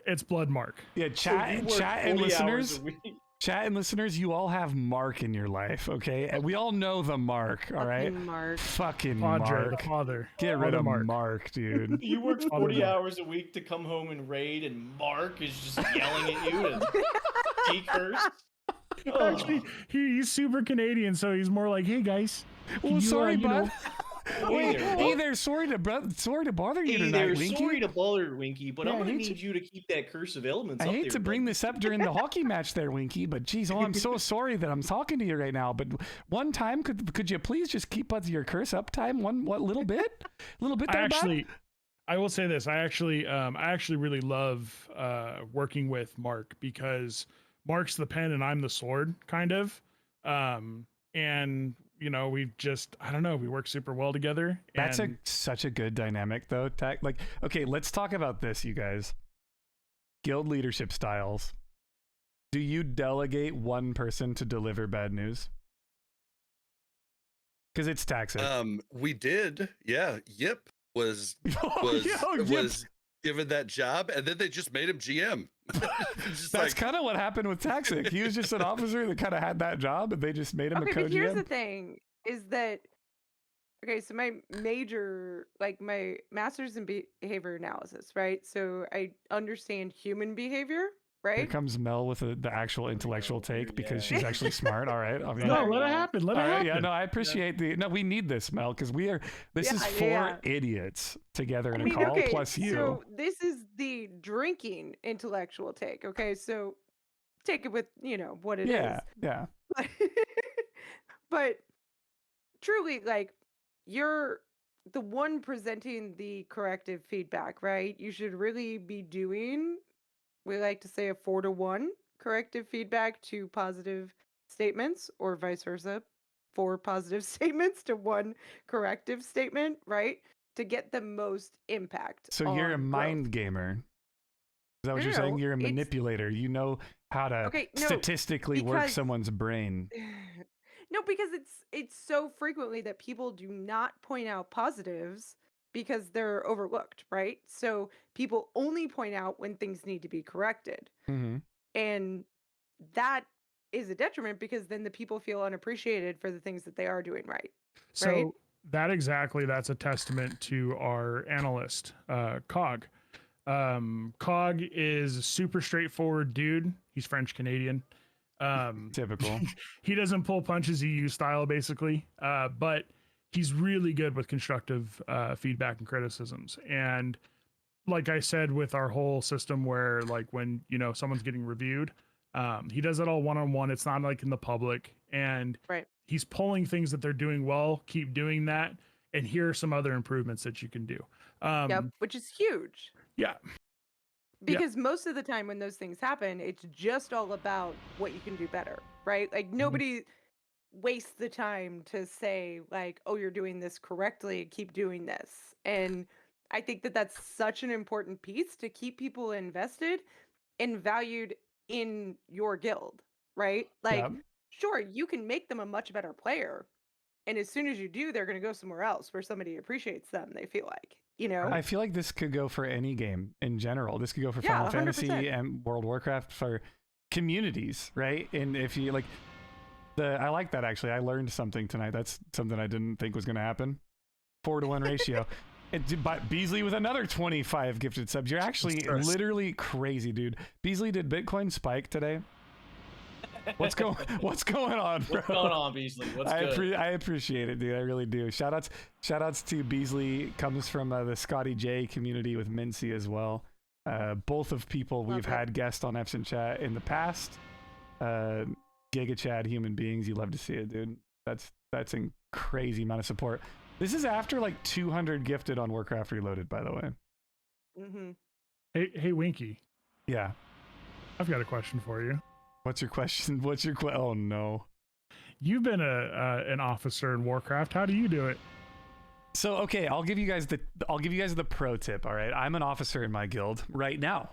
It's Blood Mark. Yeah, So you work chat and 40 hours listeners. a week. Chat and listeners, you all have Mark in your life, okay? And we all know the Mark, all right? Fucking Mark. Fucking Padre, Mark. the father. Get rid of Mark. Mark, dude. You work Father 40 Mark. hours a week to come home and raid, and Mark is just yelling at you and he cursed. Actually, he's super Canadian, so he's more like, hey guys. Well, you, sorry, you know, bud. Wait, there. hey there, sorry to bother you Hey tonight, there, Winky. sorry to bother Winky, but Yeah, I'm I gonna hate to- need you to keep that curse of elements I up hate there, to bring bud. this up during the hockey match there, Winky, but geez, I'm so sorry that I'm talking to you right now. But one time, could you please just keep us your curse up time little bit? A little bit there, bud? I will say this. I actually really love working with Mark, because Mark's the pen and I'm the sword, kind of. And we've just, I don't know, we work super well together. That's and such a good dynamic, though. Like, okay, let's talk about this, you guys. Guild leadership styles. Do you delegate one person to deliver bad news? Because it's taxing. We did, yeah. Yip was Yip. given that job, and then they just made him GM. Just That's kind of what happened with Taxic. He was just an officer that kind of had that job, and they just made him a Okay, co-GM. but here's the thing: is that okay? So my major, like my master's in behavior analysis, right? So I understand human behavior, Here right? comes Mel with the actual intellectual take because Yeah. she's actually smart. All right. I mean, no, Sorry. let it happen. Let it all right, happen. yeah, no, I appreciate we need this, Mel, because this is Yeah, four yeah. idiots together in I a mean, call okay, plus you. so this is the drinking intellectual take. Okay, so take it with what it is. Yeah. But truly, like, you're the one presenting the corrective feedback, right? You should really be doing, we like to say, a 4-to-1 corrective feedback to positive statements, or vice versa, 4 positive statements to 1 corrective statement, right? To get the most impact. So you're a on mind growth. gamer. Is that what No, you're no, saying? You're a it's- manipulator. You know how to Okay, no, statistically work because- someone's brain. No, because it's so frequently that people do not point out positives because they're overlooked, right? So people only point out when things need to be corrected. Mm-hmm. And that is a detriment, because then the people feel unappreciated for the things that they are doing right. So Right? that's a testament to our analyst, Cog. Cog is a super straightforward dude. He's French Canadian. Typical. He doesn't pull punches, he uses style basically. But he's really good with constructive feedback and criticisms. And like I said, with our whole system where, like, when someone's getting reviewed, he does it all one-on-one. It's not like in the public, and Right. he's pulling things that they're doing well. Keep doing that, and here are some other improvements that you can do. Yep, which is huge. Yeah. Because most of the time when those things happen, it's just all about what you can do better, right? Like, nobody wastes the time to say, like, oh, you're doing this correctly, keep doing this. And I think that that's such an important piece to keep people invested and valued in your guild, right? Like, Yeah. sure, you can make them a much better player. And as soon as you do, they're going to go somewhere else where somebody appreciates them, they feel like, you know? I feel like this could go for any game in general. This could go for Yeah, Final Fantasy 100%. and World of Warcraft, for communities, right? And if you like I like that actually. I learned something tonight. That's something I didn't think was going to happen. 4-to-1 ratio. But Beasley with another 25 gifted subs. You're actually literally crazy, dude. Beasley, did Bitcoin spike today? What's going on, bro? What's going on, Beasley? What's good? I appreciate it, dude. I really do. Shout outs to Beasley. Comes from the Scotty J community with Mincy as well. Both of people we've had guests on Epson Chat in the past. Giga Chad human beings. You love to see it, dude. That's a crazy amount of support. This is after like 200 gifted on Warcraft Reloaded, by the way. Mm-hmm. Hey, Winky. Yeah. I've got a question for you. What's your question? Oh no. You've been an officer in Warcraft. How do you do it? So okay, I'll give you guys the pro tip. All right, I'm an officer in my guild right now.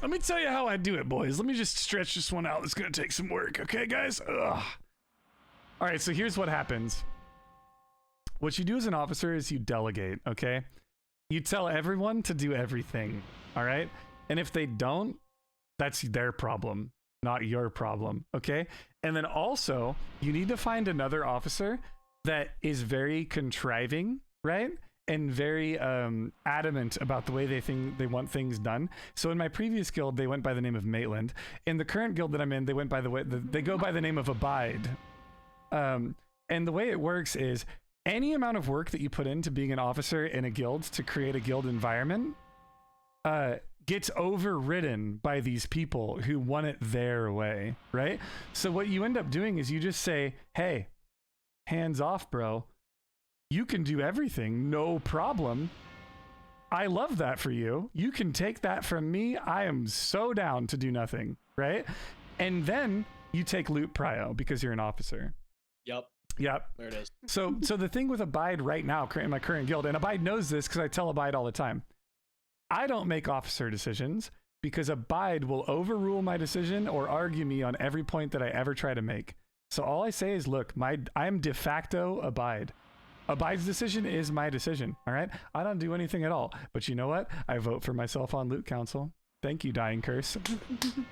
Let me tell you how I do it, boys. Let me just stretch this one out. It's gonna take some work, okay, guys? Ugh. All right, so here's what happens. What you do as an officer is you delegate, okay? You tell everyone to do everything, all right? And if they don't, that's their problem, not your problem, okay? And then also, you need to find another officer that is very contriving, right? And very adamant about the way they want things done. So in my previous guild, they went by the name of Maitland. In the current guild that I'm in, they went by they go by the name of Abide. And the way it works is any amount of work that you put into being an officer in a guild to create a guild environment gets overridden by these people who want it their way, right? So what you end up doing is you just say, hey, hands off, bro. You can do everything, no problem. I love that for you. You can take that from me. I am so down to do nothing, right? And then you take loot prio because you're an officer. Yep. There it is. So the thing with Abide right now in my current guild, and Abide knows this because I tell Abide all the time, I don't make officer decisions because Abide will overrule my decision or argue me on every point that I ever try to make. So all I say is, look, I'm de facto Abide. Abide's decision is my decision, all right? I don't do anything at all. But you know what? I vote for myself on Loot Council. Thank you, Dying Curse.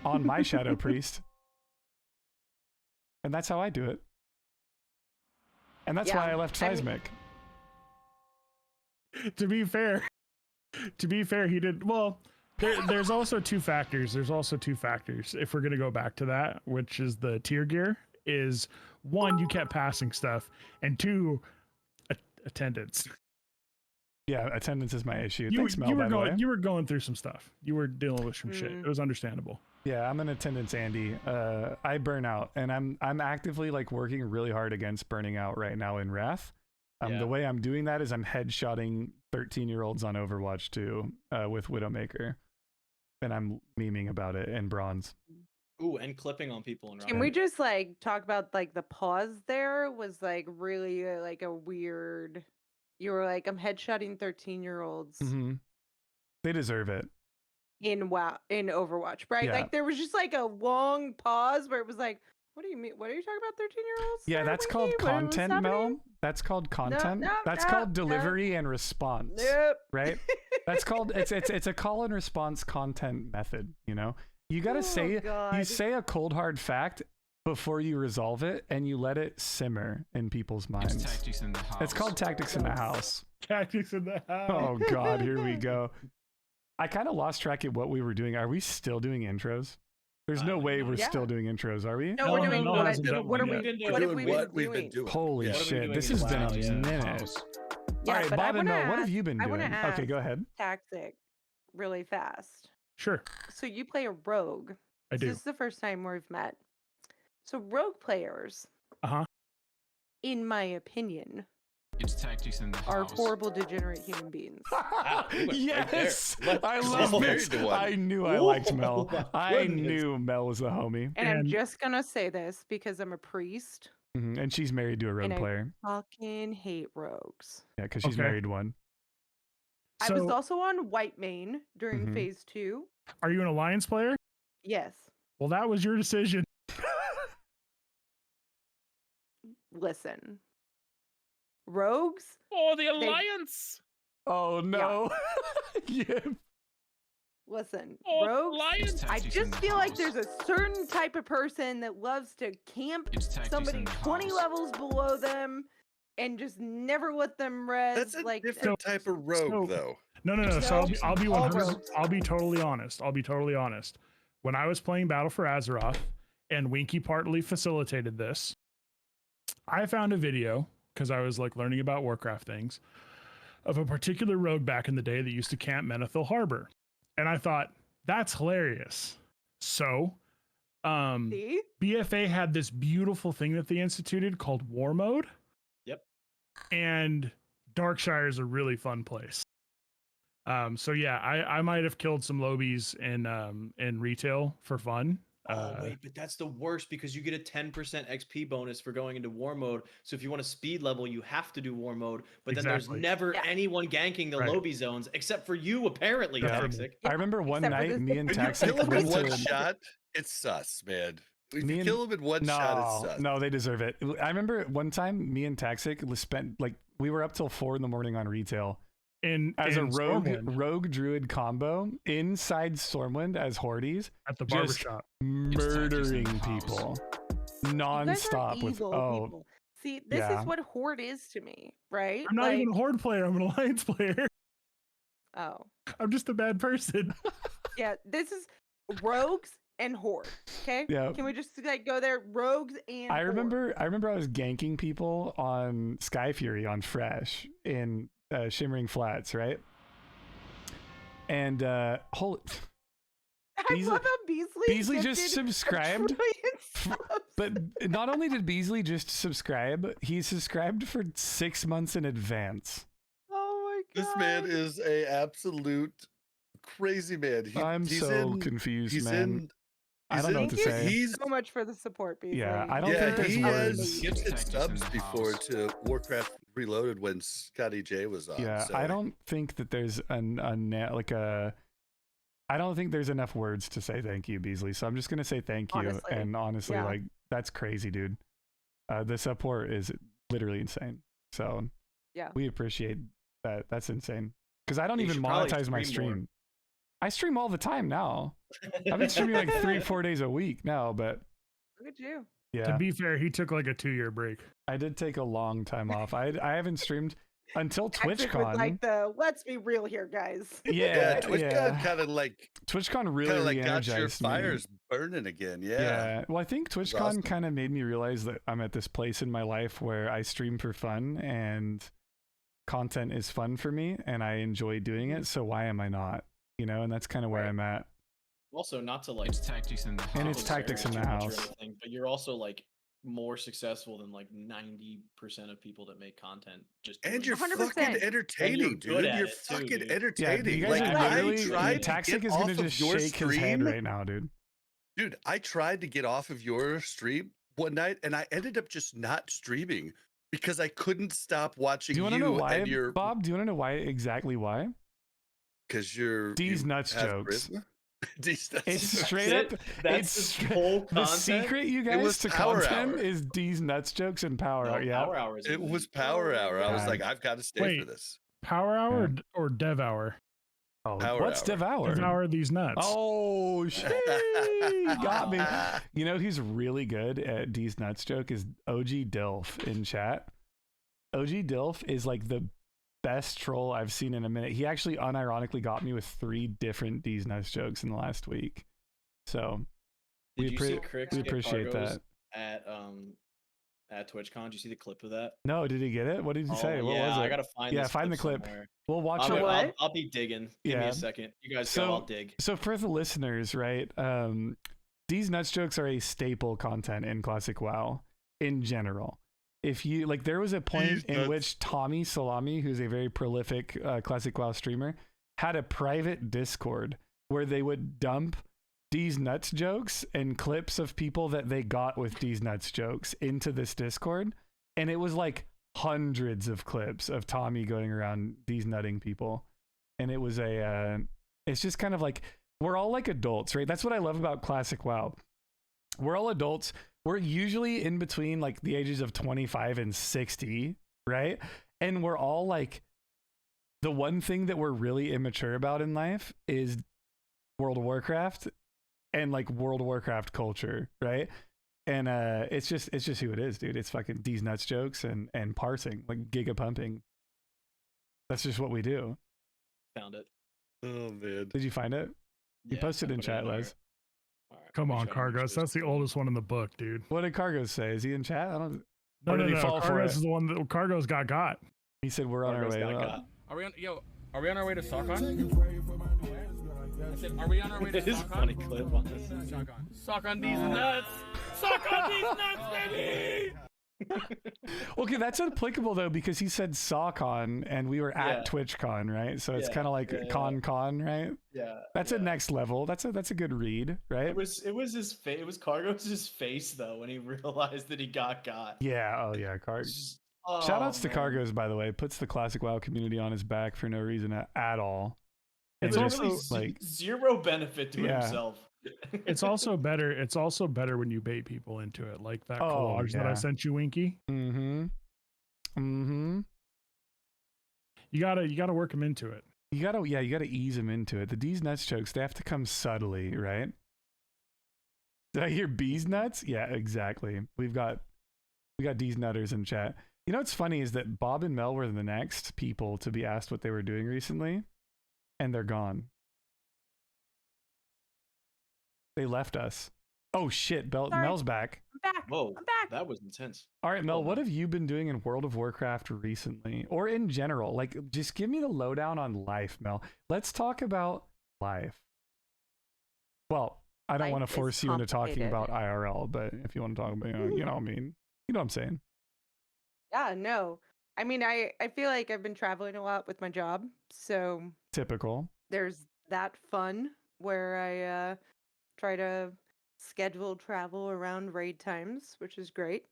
On my Shadow Priest. And that's how I do it. And that's why I left Seismic. To be fair, he did well. There's also two factors. If we're gonna go back to that, which is the tier gear, is one, you kept passing stuff, and two, attendance. Yeah, attendance is my issue. You were going through some stuff. You were dealing with some shit. It was understandable. Yeah, I'm an attendance Andy. I burn out, and I'm actively like working really hard against burning out right now in Wrath. The way I'm doing that is I'm headshotting 13-year-olds on Overwatch 2 with Widowmaker, and I'm memeing about it in Bronze. Ooh, and clipping on people in Wrath. Can we just like talk about like the pause there was like really like a weird. You were like, I'm headshotting 13-year-olds. Mm-hmm. They deserve it. In Overwatch, right? Yeah. Like there was just like a long pause where it was like, what do you mean? What are you talking about, 13-year-olds? Yeah, that's called content, Mel. That's called content. That's called delivery and response. Nope. Right? That's called it's a call and response content method, you know? You gotta you say a cold hard fact before you resolve it, and you let it simmer in people's minds. It's tactics in the house. It's called tactics in the house. Tactics in the house. Oh God, here we go. I kind of lost track of what we were doing. Are we still doing intros? There's no way we're still doing intros, are we? No, we're doing no, what What we've been doing. Holy Yeah. shit, this has been a minute. Yeah, All right, but Bob and Mel, what have you been I wanna doing? Okay, go ahead. Tactic really fast. Sure, So you play a rogue. I do. This is the first time we've met. So rogue players, in my opinion, It's tactics in the are house. horrible, degenerate human beings. Yes, Right I Let's love go. this. Married to one. I knew I liked Oh, Mel. my I goodness. knew Mel was a homie. And I'm And- just gonna say this because I'm a priest. And she's married to a rogue And I- player. Fucking hate rogues. Yeah, because she's Okay. married one. I was So- also on White Mane during Mhm. phase 2. Are you an alliance player? Yes. Well, that was your decision. Listen. Rogues? Oh, the They- alliance. Oh no. Yeah. Listen. Oh, Rogues? alliance. I Tactics in just the feel like house. there's a certain type of person that loves to camp It's tactics somebody in the 20 house. levels below them and just never let them res. That's a like different type of rogue, though. No. So No, I'll be all 100. rogues. I'll be totally honest. When I was playing Battle for Azeroth, and Winky partly facilitated this, I found a video because I was like learning about Warcraft things of a particular rogue back in the day that used to camp Menethil Harbor, and I thought that's hilarious. So, See? BFA had this beautiful thing that they instituted called War Mode. Yep. And Darkshire is a really fun place. So yeah, I might have killed some lobies in retail for fun. Oh wait, but that's the worst because you get a 10% XP bonus for going into war mode. So if you want to speed level, you have to do war mode. But then Exactly. there's never Yeah. anyone ganking the Right. lobby zones except for you, apparently, Yeah. Toxic. I remember one Except for night this- me and When you Taxic kill him in went one to shot, it's sus, man. If Me you and- kill him in one shot, it's sus. No, they deserve it. I remember one time me and Taxic spent like we were up till 4 in the morning on retail as a in Stormwind rogue druid combo inside Stormwind as Hordes, at the just barbershop. murdering in the house. people You guys are non-stop with evil people. See, this yeah. is what Horde is to me, right? I'm not even a Horde player. I'm an Alliance player. Oh. I'm just a bad person. Yeah, this is rogues and Horde. Okay? Yeah. Can we just like go there? Rogues and I Horde. remember I was ganking people on Sky Fury on Fresh in Shimmering Flats, right? And holy I Beasley- love how Beasley Beasley just gifted a subscribed, trillion subs. but not only did Beasley just subscribe, he subscribed for 6 months in advance. Oh my god. This man is a absolute crazy man. I'm he's so in, confused, he's man. in. I he's don't know in- what to Thank say. you He's so much for the support, Beasley. Yeah, I don't yeah, think there's he has words. gifted Tactics in subs the before house. to Warcraft Reloaded when Scotty J was on. Yeah, so I don't think that there's I don't think there's enough words to say thank you, Beasley. So I'm just gonna say thank you. Honestly. And honestly, Yeah. like that's crazy, dude. The support is literally insane. So Yeah. we appreciate that. That's insane. Because I don't You even should probably monetize my stream more. stream. I stream all the time now. I've been streaming like 3-4 days a week now, but Look at you. yeah, To be fair, he took like a 2-year break. I did take a long time off. I haven't streamed until Patrick with TwitchCon. like the let's be real here, guys. Yeah, yeah, TwitchCon kind of like TwitchCon really kind of like got your re-energized me. fires burning again. Yeah. Yeah. Well, I think was TwitchCon awesome. kind of made me realize that I'm at this place in my life where I stream for fun and content is fun for me and I enjoy doing it. So why am I not? You know, and that's kind of where Right. I'm at. Also, not to like It's tactics in the house. And it's tactics in the disparage too much or house. anything, but you're also like more successful than like 90% of people that make content. Just And doing you're it. 100%. fucking entertaining, good dude. at You're it too, fucking dude. Yeah, entertaining. you guys Like are I literally. tried to Taxic get is off gonna of just your shake his head stream. right now, dude. Dude, I tried to get off of your stream one night and I ended up just not streaming because I couldn't stop watching Do you you, want to know why, and your Bob? Do you want to know why exactly why? because you're D's you nuts have jokes. charisma? D's nuts It's jokes. straight That's up. it? That's it's the straight- whole The content? secret, you It guys, was to Power content Hour. is D's nuts jokes and power. No, Hour. Yeah. Power Hour is It was elite. Power Hour. I was Yeah. like, I've got to stay Wait. for this. Power hour Yeah. or dev hour? Oh, Power what's Hour. Devour? Devour these nuts. Oh, shit. Got me. You know who's really good at D's nuts joke is OG Dilf in chat. OG Dilf is like the best troll I've seen in a minute. He actually unironically got me with 3 different D's nuts jokes in the last week. So Did we, you see Crix we get appreciate cargos that. at TwitchCon? Did you see the clip of that? No, did he get it? What did he say? What yeah, was it? I gotta find. Yeah, this find the clip. somewhere. We'll watch I'll, it. What? I'll be digging. Give me Yeah. a second. You guys So- go. I'll dig. So for the listeners, right? These nuts jokes are a staple content in Classic WoW in general. If you like, there was a point These in nuts- which Tommy Salami, who's a very prolific Classic WoW streamer, had a private Discord where they would dump D's nuts jokes and clips of people that they got with D's nuts jokes into this Discord, and it was like hundreds of clips of Tommy going around D's nutting people, and it was it's just kind of like we're all like adults, right? That's what I love about Classic WoW. We're all adults. We're usually in between like the ages of 25 and 60, right? And we're all like, the one thing that we're really immature about in life is World of Warcraft and like World of Warcraft culture, right? And it's just who it is, dude. It's fucking these nuts jokes and parsing, like giga pumping. That's just what we do. Found it. Oh man. Did you find it? You Yeah, posted I in put it chat, there. Les. All right, Come let me on, try to make Cargos. sure That's the this- oldest one in the book, dude. What did Cargos say? Is he in chat? I don't. No, Or no, did he no. fall for Cargos it? is the one that Cargos got. He said we're on our Cargos way. got Well, got. Are we on our way to Sokon? I said, are we on our way to It is a funny clip on this. Suck on these nuts! Suck on these nuts, baby! Okay, that's applicable though because he said SawCon and we were at Yeah. TwitchCon, right? So it's Yeah, kind of like yeah, yeah. con, right? Yeah. That's yeah. a next level. That's a good read, right? It was his face. It was Cargos' face though when he realized that he got. Yeah. Oh yeah, It's just- Shout outs to man. Cargos, by the way. Puts the Classic WoW community on his back for no reason at all. It's And also, just, like zero benefit to Yeah. himself. It's also better. It's also better when you bait people into it, like that Oh, collage that I yeah. sent you, Winky. You You gotta work them into it. gotta ease them into it. The D's nuts jokes, they have to come subtly, right? Did I hear B's nuts? Yeah, exactly. We got D's nutters in chat. You know what's funny is that Bob and Mel were the next people to be asked what they were doing recently, and they're gone. They left us. Oh shit, Sorry. Mel's back. I'm back. Whoa, I'm back. that was intense. All right, Mel, Hold what on. have you been doing in World of Warcraft recently or in general? Like, just give me the lowdown on life, Mel. Let's talk about life. Well, I don't Life want to is force you into talking complicated. about IRL, but if you want to talk about, you know what I mean? You know what I'm saying? Yeah, no. I mean, I feel like I've been traveling a lot with my job, so Typical. there's that fun where I try to schedule travel around raid times, which is great.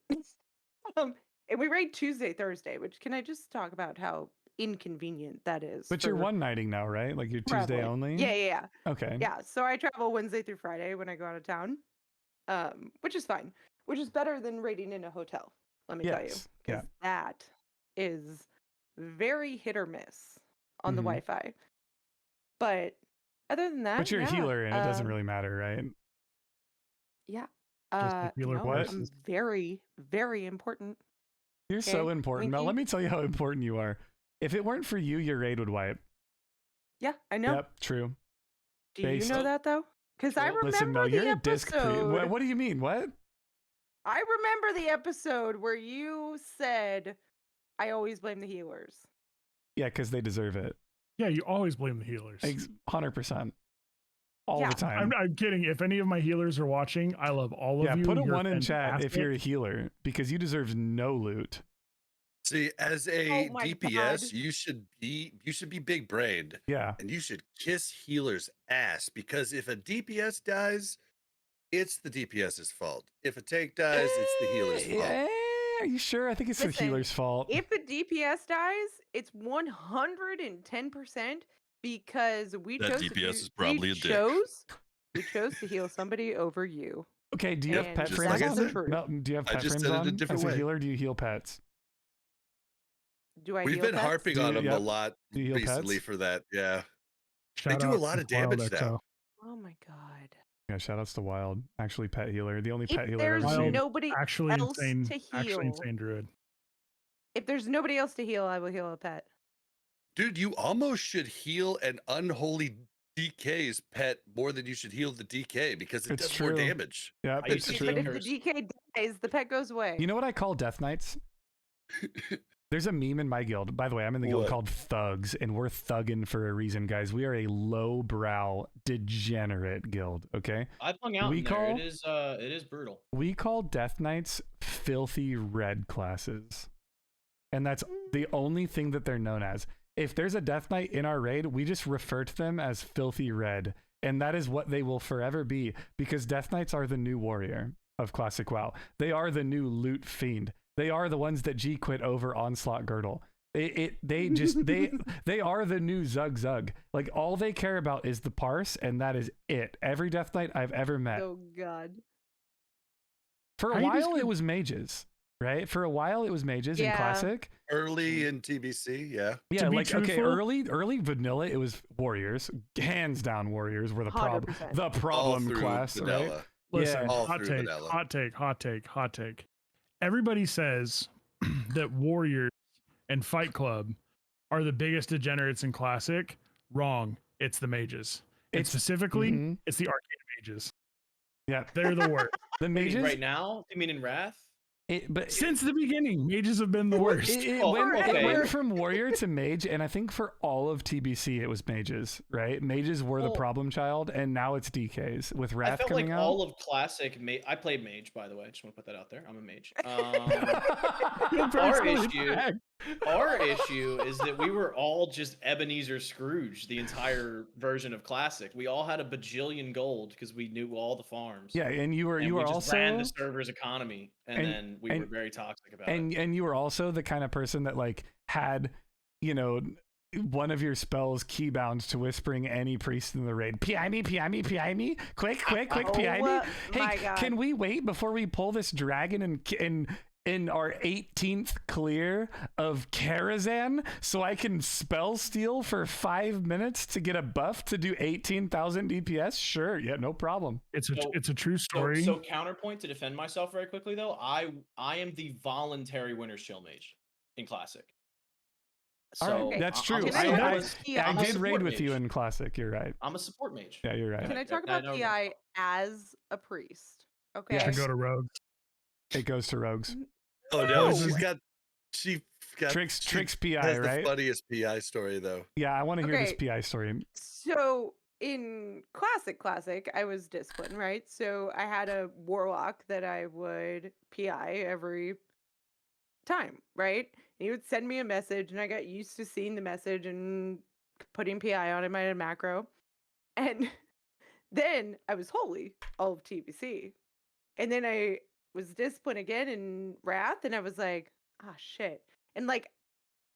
And we raid Tuesday, Thursday, which can I just talk about how inconvenient that is? But you're for one nighting now, right? Like you're Tuesday traveling. only? Yeah. Okay. Yeah, so I travel Wednesday through Friday when I go out of town, which is fine, which is better than raiding in a hotel, let me tell you. Yes, yeah. Because that is very hit or miss on the Mhm. Wi-Fi. But other than that, But you're a yeah, healer and it doesn't really matter, right? Yeah. Just a healer No, What? I'm very, very important. You're so Okay, important, Mel. Winky? Let me tell you how important you are. If it weren't for you, your raid would wipe. Yeah, I know. Yep, true. Do you based- know that though? Because I True. remember Listen, Mel, the you're a disc. episode. What do you mean? What? I remember the episode where you said, "I always blame the healers." Yeah, because they deserve it. Yeah, you always blame the healers. 100%. All Yeah. the time. I'm kidding. If any of my healers are watching, I love all of Yeah, you. put a You're 1 in chat if fantastic. you're a healer because you deserve no loot. See, as a Oh my DPS, God. you should be big brained Yeah. and you should kiss healers' ass because if a DPS dies, it's the DPS's fault. If a tank dies, it's the healer's fault. Are you sure? I think it's Listen, the healer's fault. If a DPS dies, it's 110% because we That chose. DPS to is probably we a dick. We chose to heal somebody over you. Okay, do you have and pet just frames like I on? said. No, do you have I pet just frames said it a on? different As a way. healer, do you heal pets? Do I We've heal been pets? harping Do on you- them yep. a lot Do you heal recently pets? for that. Yeah. Shout do a out lot to of damage Wild now. XO. Oh my god. Yeah, shout outs to Wild. Actually, pet healer. The only pet If healer there's I've ever seen. nobody Actually else insane. to Actually heal, insane druid. if there's nobody else to heal, I will heal a pet. Dude, you almost should heal an unholy DK's pet more than you should heal the DK because it It's does more true. damage. Yep, I it's used to true. But if Curse. the DK dies, the pet goes away. You know what I call Death Knights? There's a meme in my guild. By the way, I'm in the guild What? called Thugs, and we're thugging for a reason, guys. We are a lowbrow, degenerate guild, okay? I've hung out We in there. call- It is brutal. We call Death Knights filthy red classes. And that's the only thing that they're known as. If there's a Death Knight in our raid, we just refer to them as filthy red. And that is what they will forever be, because Death Knights are the new warrior of Classic WoW. They are the new loot fiend. They are the ones that G quit over Onslaught Girdle. They are the new Zug Zug. Like all they care about is the parse, and that is it. Every Death Knight I've ever met. Oh God. For a How you while, describe- it was mages, right? For a while, it was mages in Yeah. Classic. Early in TBC, yeah. Yeah, To be like okay, truthful- early vanilla, it was warriors. Hands down, warriors were the problem. 100%. The All problem through class, right? vanilla. Listen, Yeah. All hot through take, vanilla. hot take. Everybody says that Warriors and Fight Club are the biggest degenerates in Classic. Wrong. It's the mages. And It's- specifically, Mhm. it's the arcade mages. Yeah, They're the worst. the You mean mages. right now? You mean in Wrath? But Since the beginning, mages have been the worst. It Oh, went, it okay. went from warrior to mage, and I think for all of TBC it was mages, right? Mages were the Well- problem child, and now it's DKs with I Wrath felt coming like out. all of Classic. I played Mage, by the way. I just want to put that out there. I'm a Mage. Feel personally attacked. Our issue is that we were all just Ebenezer Scrooge the entire version of Classic. We all had a bajillion gold because we knew all the farms. Yeah, and you were and you we were just also ran the server's economy, and then we were very toxic about it. and you were also the kind of person that like had, you know, one of your spells keybound to whispering any priest in the raid. PI me, quick, Oh, PI me. Hey, my God. can we wait before we pull this dragon in our 18th clear of Karazhan so I can spell steal for 5 minutes to get a buff to do 18,000 DPS? Sure, yeah, no problem. It's So- a true story. So counterpoint to defend myself very quickly though, I am the voluntary Winter's Chill Mage in Classic. All So right, that's I'm true. a Can I support- talk I about I'm PI? did raid support with you mage. in Classic. You're right. I'm a support mage. Yeah, you're right. Can I talk I about know that. PI as a priest? Okay. Yes. to go to rogues. It goes to rogues. Oh no, No. she got Tricks she PI, has right? the funniest PI story though. Yeah, I want to hear this Okay. PI story. So in Classic, I was disciplined, right? So I had a warlock that I would PI every time, right? And he would send me a message, and I got used to seeing the message and putting PI on it. I had a macro, and then I was holy all of TBC, and then I was disciplined again in Wrath, and I was like, ah, shit, and like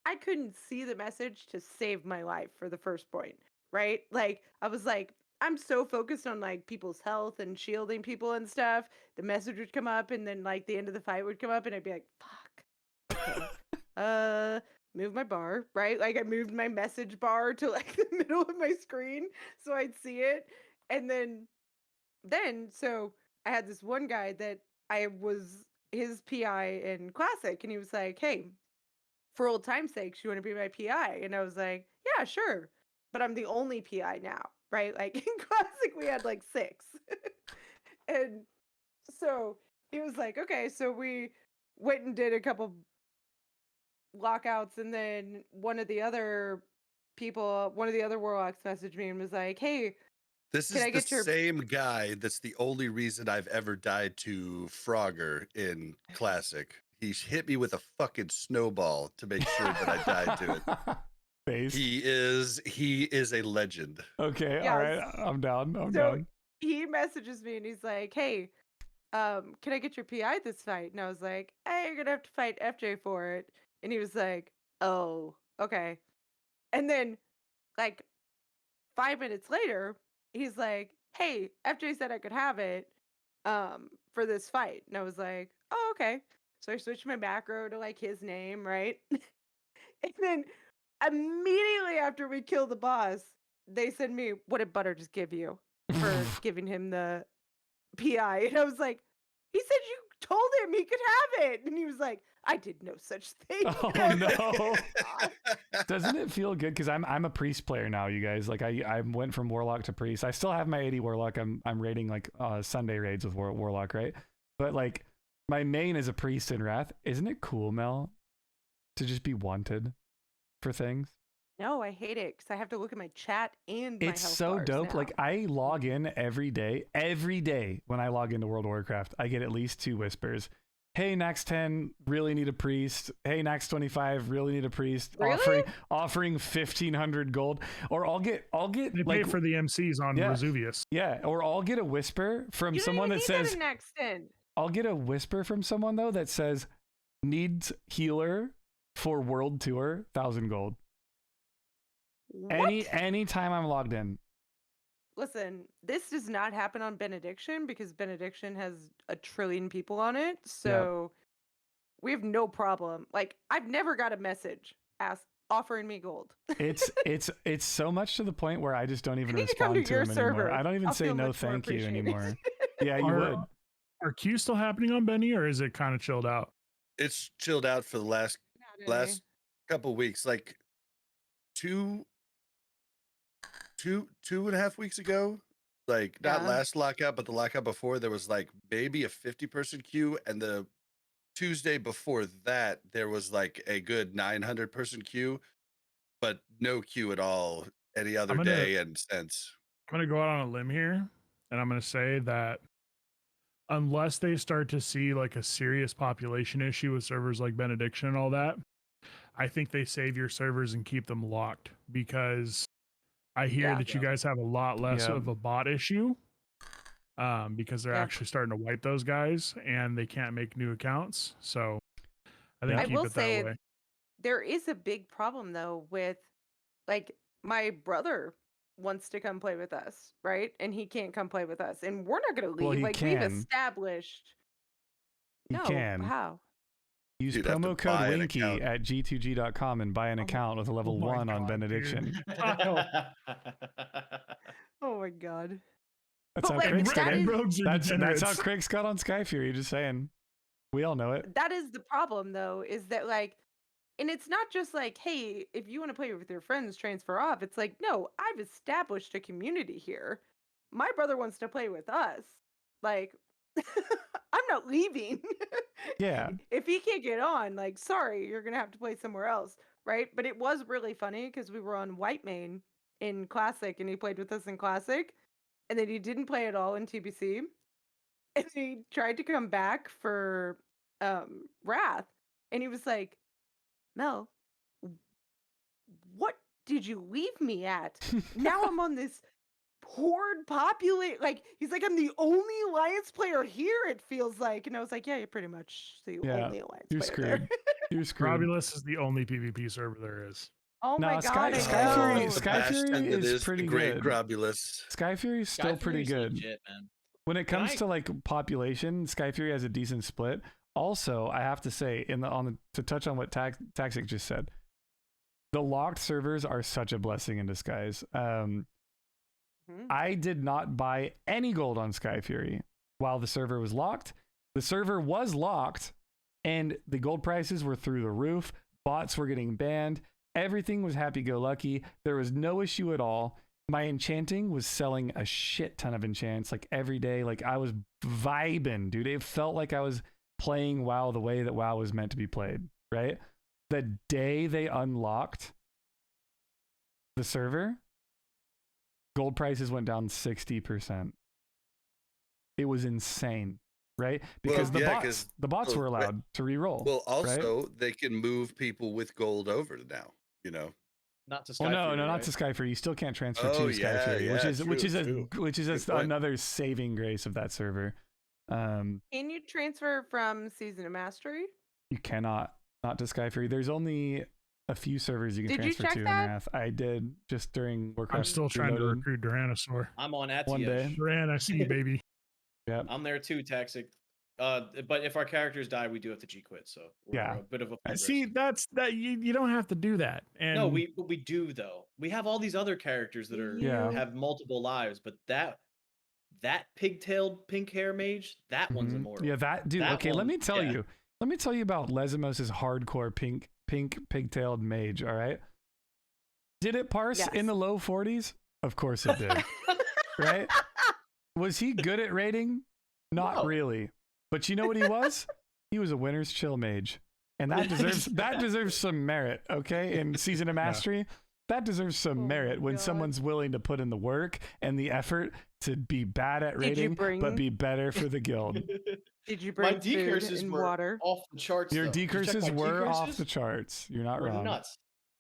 I couldn't see the message to save my life for the first point, right? Like I was like, I'm so focused on like people's health and shielding people and stuff. The message would come up, and then like the end of the fight would come up, and I'd be like, fuck. Okay. Move my bar, right? Like I moved my message bar to like the middle of my screen so I'd see it. And then so I had this one guy that I was his PI in Classic, and he was like, hey, for old time's sake, you want to be my PI? And I was like, yeah, sure. But I'm the only PI now, right? Like in Classic, we had like 6. And so he was like, okay, so we went and did a couple lockouts, and then one of the other warlocks messaged me and was like, hey, This Can is I the get your- same guy that's the only reason I've ever died to Frogger in Classic. He hit me with a fucking snowball to make sure that I died to it. Face. He is a legend. Okay, Yeah, all right. I'm down. I'm so down. he messages me and he's like, hey, can I get your PI this fight? And I was like, hey, you're gonna have to fight FJ for it. And he was like, oh, okay. And then like 5 minutes later, he's like, hey, FJ said I could have it for this fight. And I was like, oh, okay. So I switched my macro to like his name, right? And then immediately after we kill the boss, they send me, what did Butter just give you for giving him the PI? And I was like, he said you told him he could have it. And he was like, I did no such thing. Oh, And I was like, no. "God." Doesn't it feel good? Because I'm a priest player now, you guys. Like I went from warlock to priest. I still have my 80 warlock. I'm raiding like Sunday raids with warlock, right? But like my main is a priest in Wrath. Isn't it cool, Mel, to just be wanted for things? No, I hate it because I have to look at my chat and my It's health so bars dope. now. Like I log in every day when I log into World of Warcraft, I get at least 2 whispers. Hey, Nax 10, really need a priest. Hey, Nax 25, really need a priest. Really? Offering 1,500 gold. Or I'll get They like pay for the MCs on Yeah. Vesuvius. yeah. Or I'll get a whisper from you don't someone even that need says that in Next End. I'll get a whisper from someone though that says needs healer for World Tour, 1,000 gold. What? Any time I'm logged in. Listen, this does not happen on Benediction because Benediction has a trillion people on it. So we have no problem. Like, I've never got a message offering me gold. It's so much to the point where I just don't even I need to come respond to to your them server. anymore. I don't even I'll say feel no much more thank you appreciated. anymore. Yeah, you Are- would. Are queues still happening on Benny, or is it kind of chilled out? It's chilled out for the last Not any. couple weeks, like two and a half weeks ago. Like not Yeah. last lockout, but the lockout before, there was like maybe a 50-person queue, and the Tuesday before that, there was like a good 900-person queue, but no queue at all any other gonna- day and since. I'm going to go out on a limb here, and I'm going to say that unless they start to see like a serious population issue with servers like Benediction and all that, I think they save your servers and keep them locked, because I hear Yeah. that you guys have a lot less Yeah. of a bot issue, because they're Yeah. actually starting to wipe those guys and they can't make new accounts. So I think Yeah. I keep will it say that way. there is a big problem though with, like, my brother wants to come play with us, right? And he can't come play with us, and we're not going to leave. Well, he like, we've can. established. He No, can. how? Use You'd have to promo code buy an Winky account. at g2g.com and buy an Oh, account with a level my 1 on God, Benediction. Oh my god. That's how But, like, Crix that did it. is- Rogues are That's how degenerates. Crix got on Sky Fury, just saying. We all know it. That is the problem though, is that, like, and it's not just like, hey, if you want to play with your friends, transfer off. It's like, no, I've established a community here. My brother wants to play with us. Like, I'm not leaving. Yeah. If he can't get on, like, sorry, you're gonna have to play somewhere else, right? But it was really funny because we were on White Main in Classic, and he played with us in Classic, and then he didn't play at all in TBC, and he tried to come back for Wrath, and he was like, Mel, what did you leave me at? Now I'm on this horde populate. Like, he's like, I'm the only Alliance player here, it feels like. And I was like, yeah, you're pretty much the Yeah, only Alliance You're player there. screwed. You're screwed. Romulus is the only PvP server there is. Oh No, my god, I Sky Fury- know. Sky Fury Bastion that is pretty the great good. Grobulus. Sky Fury's still pretty good. Legit, man. When it Can comes I- to like population, Sky Fury has a decent split. Also, I have to say, to touch on what Taxic just said, the locked servers are such a blessing in disguise. Mhm. I did not buy any gold on Sky Fury while the server was locked. The server was locked, and the gold prices were through the roof. Bots were getting banned. Everything was happy-go-lucky. There was no issue at all. My enchanting was selling a shit ton of enchants like every day. Like, I was vibing, dude. It felt like I was playing WoW the way that WoW was meant to be played, right? The day they unlocked the server, gold prices went down 60%. It was insane, right? Because Well, yeah, the bots were well, allowed to re-roll. Well, also they can move people with gold over to now. You know, Not to Sky Well, no, Fury, no, not right? to Sky Fury. You still can't transfer Oh, to Sky yeah, Fury, yeah, true. which is Good point. another saving grace of that server. Can you transfer from Season of Mastery? You cannot not to Sky Fury. There's only a few servers you can Did you transfer check to in that? Wrath. I did just during Warcraft. I'm still trying to Reloaded. recruit Duranosaur. I'm on Atiash. One day. Duran, I see you, baby. Yep. I'm there too, Taxic. But if our characters die, we do have to G quit. So we're Yeah. a bit of a flight See, risk. that's that you don't have to do that. And No, we do though. We have all these other characters that are Yeah. have multiple lives, but that pigtailed pink hair mage, that one's Mhm. immortal. Yeah, that dude. That Okay, let one- me tell yeah. you. Let me tell you about Lesimos's hardcore pink pigtailed mage. All right. Did it parse Yes. in the low 40s? Of course it did. Right? Was he good at raiding? Not No. really. But you know what he was? He was a winner's chill mage. And that deserves some merit, okay? In Season of Mastery, that deserves some Oh merit my when God. someone's willing to put in the work and the effort to be bad at Did you raiding, but bring- be better for the guild. Did you My bring food decurses and were water? off the charts. Your though. Did you check decurses my were off decurses? the charts. You're not Were wrong. nuts.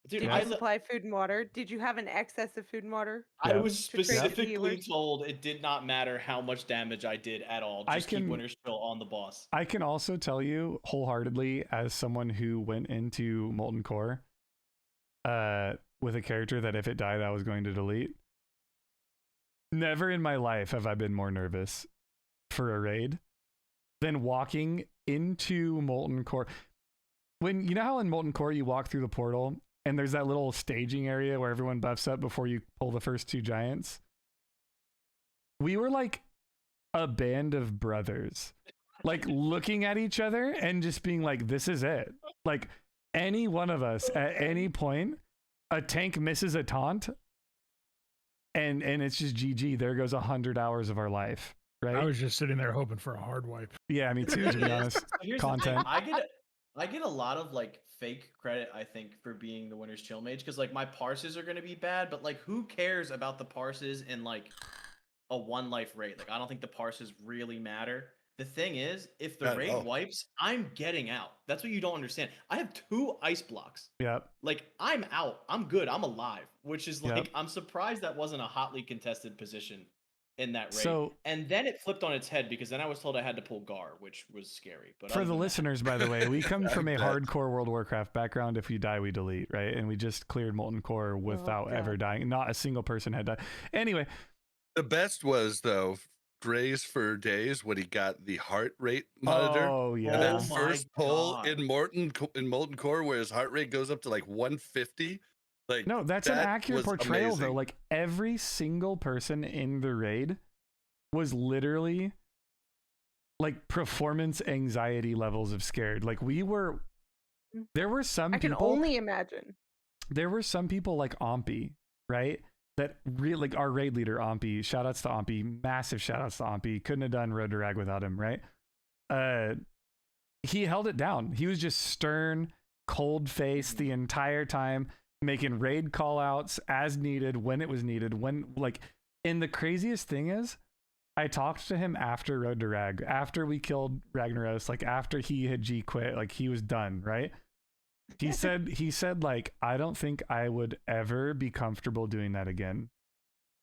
Dude, Did I, you supply food and water? Did you have an excess of food and water? I Yep. was To trade with the specifically healers? told it did not matter how much damage I did at all. I Just keep can- Winter's Trail on the boss. I can also tell you wholeheartedly, as someone who went into Molten Core with a character that if it died, I was going to delete. Never in my life have I been more nervous for a raid than walking into Molten Core. When you know how in Molten Core you walk through the portal and there's that little staging area where everyone buffs up before you pull the first 2 giants? We were like a band of brothers, like looking at each other and just being like, this is it. Like any one of us at any point, a tank misses a taunt and it's just GG. There goes 100 hours of our life, right? I was just sitting there hoping for a hard wipe. Yeah, me too, to be honest. So here's Content. the thing. I get a lot of like fake credit, I think, for being the Winter's Chill mage because like my parses are gonna be bad, but like who cares about the parses in like a 1 life raid? Like I don't think the parses really matter. The thing is, if the Not at raid all. wipes, I'm getting out. That's what you don't understand. I have 2 ice blocks. Yep. Like I'm out. I'm good. I'm alive. Which is like Yep. I'm surprised that wasn't a hotly contested position in that raid. So and then it flipped on its head because then I was told I had to pull Gar, which was scary. But for other the than that- listeners, by the way, we come from a Bet. hardcore World of Warcraft background. If we die, we delete, right? And we just cleared Molten Core without ever God. dying. Not a single person had died. Anyway, The best was though Graze for days when he got the heart rate monitor. oh And yeah, that Oh my first pull God. in Molten Core where his heart rate goes up to like 150. Like no, that's an that accurate was portrayal though. amazing. Like every single person in the raid was literally like performance anxiety levels of scared. Like we were, there were some I can people. only imagine. There were some people like Ompy, right? That really, like our raid leader, Ompy, shout outs to Ompy, massive shout outs to Ompy. Couldn't have done Road to Rag without him, right? He held it down. He was just stern, cold faced the entire time, making raid call outs as needed, when it was needed. And the craziest thing is, I talked to him after Road to Rag, after we killed Ragnaros, like after he had G quit, like he was done, right? He said like, I don't think I would ever be comfortable doing that again.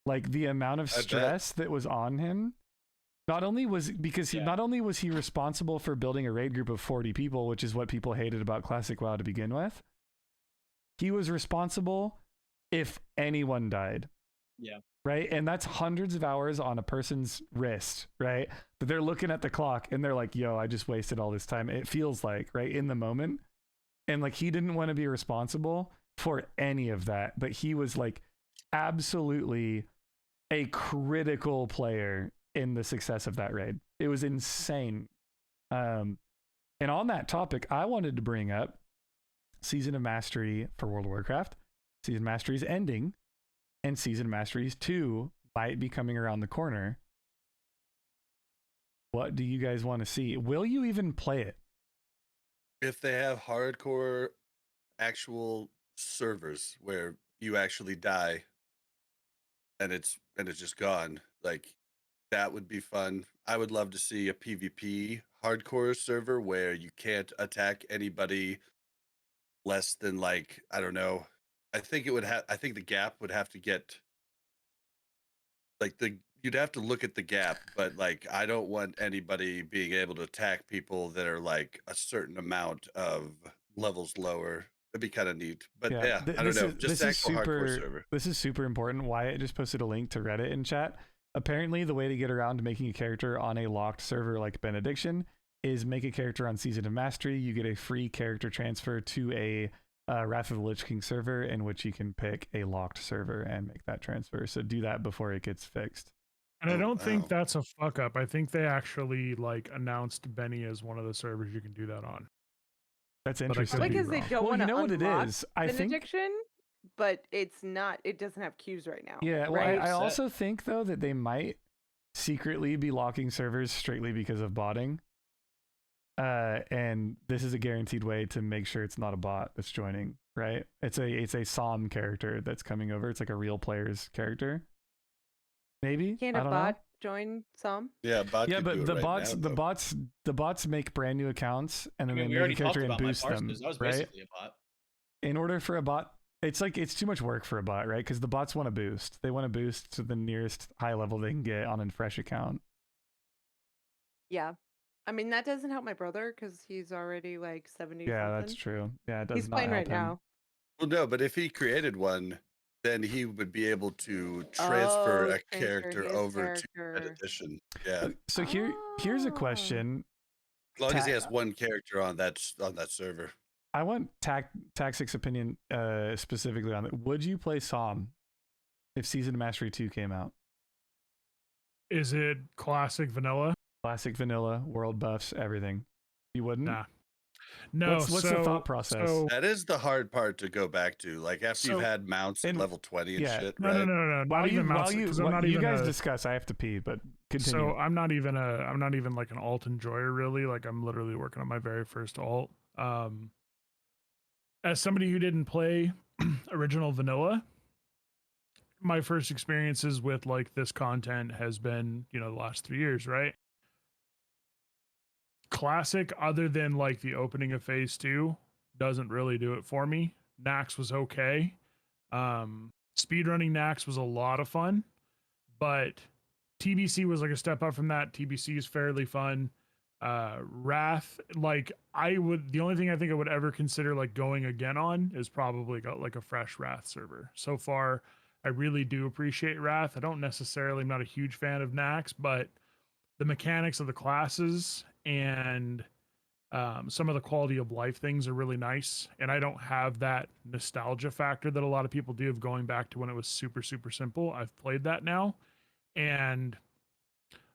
Like the amount of I bet. stress that was on him, not only was he responsible for building a raid group of 40 people, which is what people hated about Classic WoW to begin with. He was responsible if anyone died. Yeah. Right. And that's hundreds of hours on a person's wrist, right? But they're looking at the clock and they're like, yo, I just wasted all this time. It feels like, right, in the moment. And like he didn't want to be responsible for any of that, but he was like absolutely a critical player in the success of that raid. It was insane. And on that topic, I wanted to bring up Season of Mastery for World of Warcraft. Season of Mastery is ending, and Season of Masteries 2 might be coming around the corner. What do you guys want to see? Will you even play it? If they have hardcore actual servers where you actually die and it's just gone, like that would be fun. I would love to see a PvP hardcore server where you can't attack anybody less than like, I don't know. I think the gap would have to get like you'd have to look at the gap, but like I don't want anybody being able to attack people that are like a certain amount of levels lower. That'd be kind of neat. But yeah, I don't know. Just actual hardcore server. This is super important. Wyatt just posted a link to Reddit in chat. Apparently, the way to get around to making a character on a locked server like Benediction is make a character on Season of Mastery. You get a free character transfer to a Wrath of the Lich King server in which you can pick a locked server and make that transfer. So do that before it gets fixed. And I Oh, don't think wow. that's a fuck up. I think they actually like announced Benny as one of the servers you can do that on. That's But I interesting. could Probably be because they wrong. don't Well, want you to know what it unlock is? I think Benediction, but it's not. It doesn't have queues right now. yeah, well, right? I also think though that they might secretly be locking servers strictly because of botting. And this is a guaranteed way to make sure it's not a bot that's joining, right? It's a SOM character that's coming over. It's like a real player's character. Maybe? Can't I a don't bot know. join some? Yeah, bot Yeah, could but do it the right bots now, the though. bots make brand new accounts and I then mean, we they already make a talked character and about my boost them, parses. That was right? basically a bot. In order for a bot it's too much work for a bot, right? Because the bots want to boost. They want to boost to the nearest high level they can get on a fresh account. Yeah. I mean, that doesn't help my brother because he's already like 70 Yeah, something. that's true. Yeah, it does He's not playing help right him. now. Well, no, but if he created one, then he would be able to transfer a Transfer character his over to Red character. Edition. Yeah, So here's a question. as long as he has one character on that server. I want Taxic's opinion specifically on it. Would you play Psalm if Season of Mastery 2 came out? Is it classic vanilla? Classic vanilla, world buffs, everything. You wouldn't? Nah. No. What's the thought process? That is the hard part to go back to. Like after you've had mounts at level 20 and shit, No, right? no. Not even mounts. You guys discuss. I have to pee, but continue. So I'm not even like an alt enjoyer really. Like I'm literally working on my very first alt. As somebody who didn't play original vanilla, my first experiences with like this content has been, the last 3 years, right? Classic, other than like the opening of phase 2, doesn't really do it for me. Nax was okay. Speedrunning Nax was a lot of fun, but TBC was like a step up from that. TBC is fairly fun. Wrath, like the only thing I think I would ever consider like going again on is probably got like a fresh Wrath server. So far, I really do appreciate Wrath. I'm not a huge fan of Nax, but the mechanics of the classes and some of the quality of life things are really nice. And I don't have that nostalgia factor that a lot of people do of going back to when it was super, super simple. I've played that now. And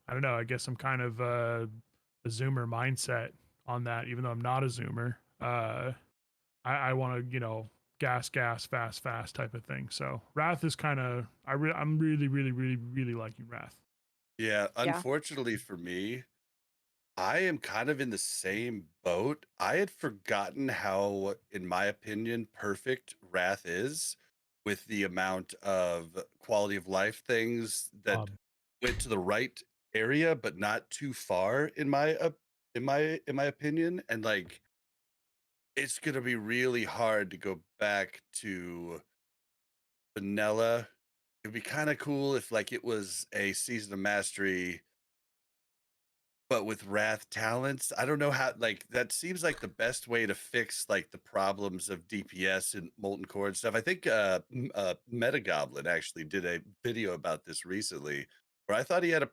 I don't know, I guess I'm kind of a Zoomer mindset on that, even though I'm not a Zoomer. I want to, gas, fast type of thing. So Wrath is kind of, I'm really, really, really, really liking Wrath. Yeah, unfortunately for me, I am kind of in the same boat. I had forgotten how, in my opinion, perfect Wrath is with the amount of quality of life things that went to the right area, but not too far, in my opinion. And like, it's gonna be really hard to go back to vanilla. It'd be kind of cool if like it was a Season of Mastery but with Wrath talents. I don't know how, like, that seems like the best way to fix like the problems of DPS and Molten Core and stuff. I think Metagoblin actually did a video about this recently where I thought he had a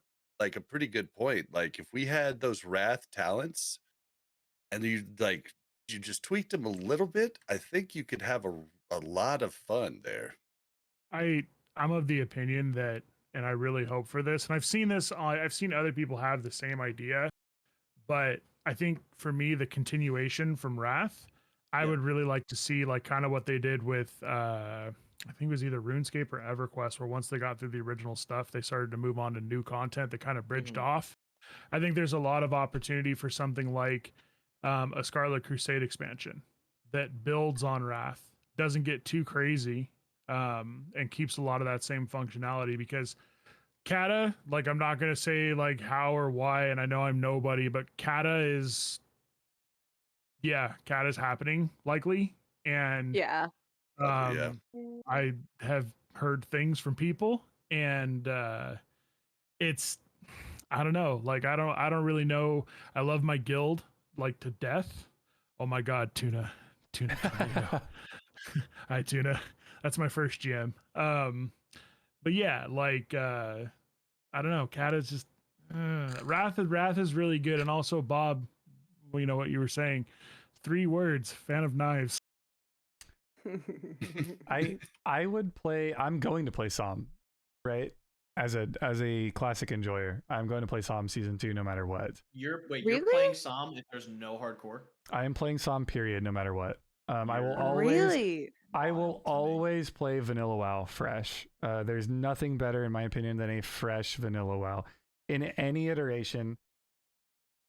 pretty good point. Like if we had those Wrath talents and you just tweaked them a little bit, I think you could have a lot of fun there. I'm of the opinion that, and I really hope for this, and I've seen other people have the same idea, but I think for me, the continuation from Wrath, I would really like to see like kind of what they did with, I think it was either RuneScape or EverQuest, where once they got through the original stuff, they started to move on to new content that kind of bridged off. I think there's a lot of opportunity for something like a Scarlet Crusade expansion that builds on Wrath, doesn't get too crazy, and keeps a lot of that same functionality, because Kata, like, I'm not going to say like how or why, and I know I'm nobody, but Kata's happening likely. And I have heard things from people, and it's, I don't know, like, I don't really know. I love my guild like to death. Oh my God, Tuna. Hi, Tuna. That's my first GM. But yeah, like, I don't know. Cat is just, Wrath is really good. And also Bob, well, you know what you were saying, 3 words, fan of knives. I'm going to play Psalm, right? As a classic enjoyer, I'm going to play Psalm Season 2 no matter what. You're playing Psalm if there's no hardcore? I am playing Psalm, period, no matter what. I will always play Vanilla WoW fresh. There's nothing better, in my opinion, than a fresh Vanilla WoW. In any iteration,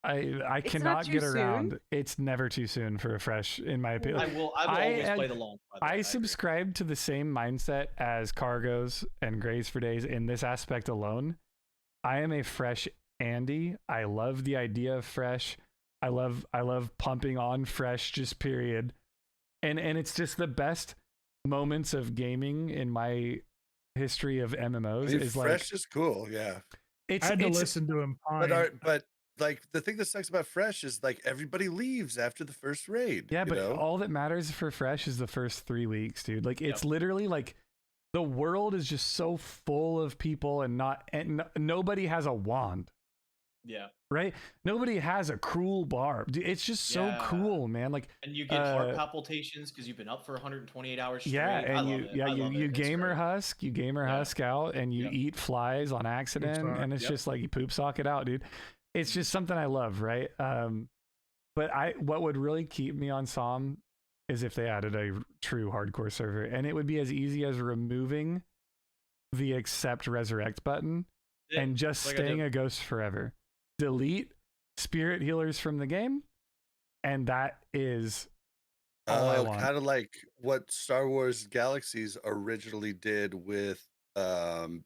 I cannot get around. Soon. It's never too soon for a fresh, in my opinion. I will always play the launch. I subscribe to the same mindset as Cargos and Grays for Days in this aspect alone. I am a fresh Andy. I love the idea of fresh. I love pumping on fresh, just period. And it's just the best moments of gaming in my history of MMOs I mean, is Fresh like is cool, yeah. I had to listen to him pine. But like the thing that sucks about Fresh is like everybody leaves after the first raid. Yeah, you but know? all that matters for Fresh is the first 3 weeks, dude. Like it's literally like the world is just so full of people and nobody has a wand. Yeah. Right? Nobody has a cruel barb. Dude, it's just so cool, man. Like, and you get heart palpitations because you've been up for 128 hours straight. Yeah, and you It's gamer great. husk, husk out, and you eat flies on accident, and it's just like you poop sock it out, dude. It's just something I love, right? But what would really keep me on SOM is if they added a true hardcore server, and it would be as easy as removing the accept resurrect button and just like staying a ghost forever. Delete spirit healers from the game, and that is all I want. Kind of like what Star Wars Galaxies originally did with the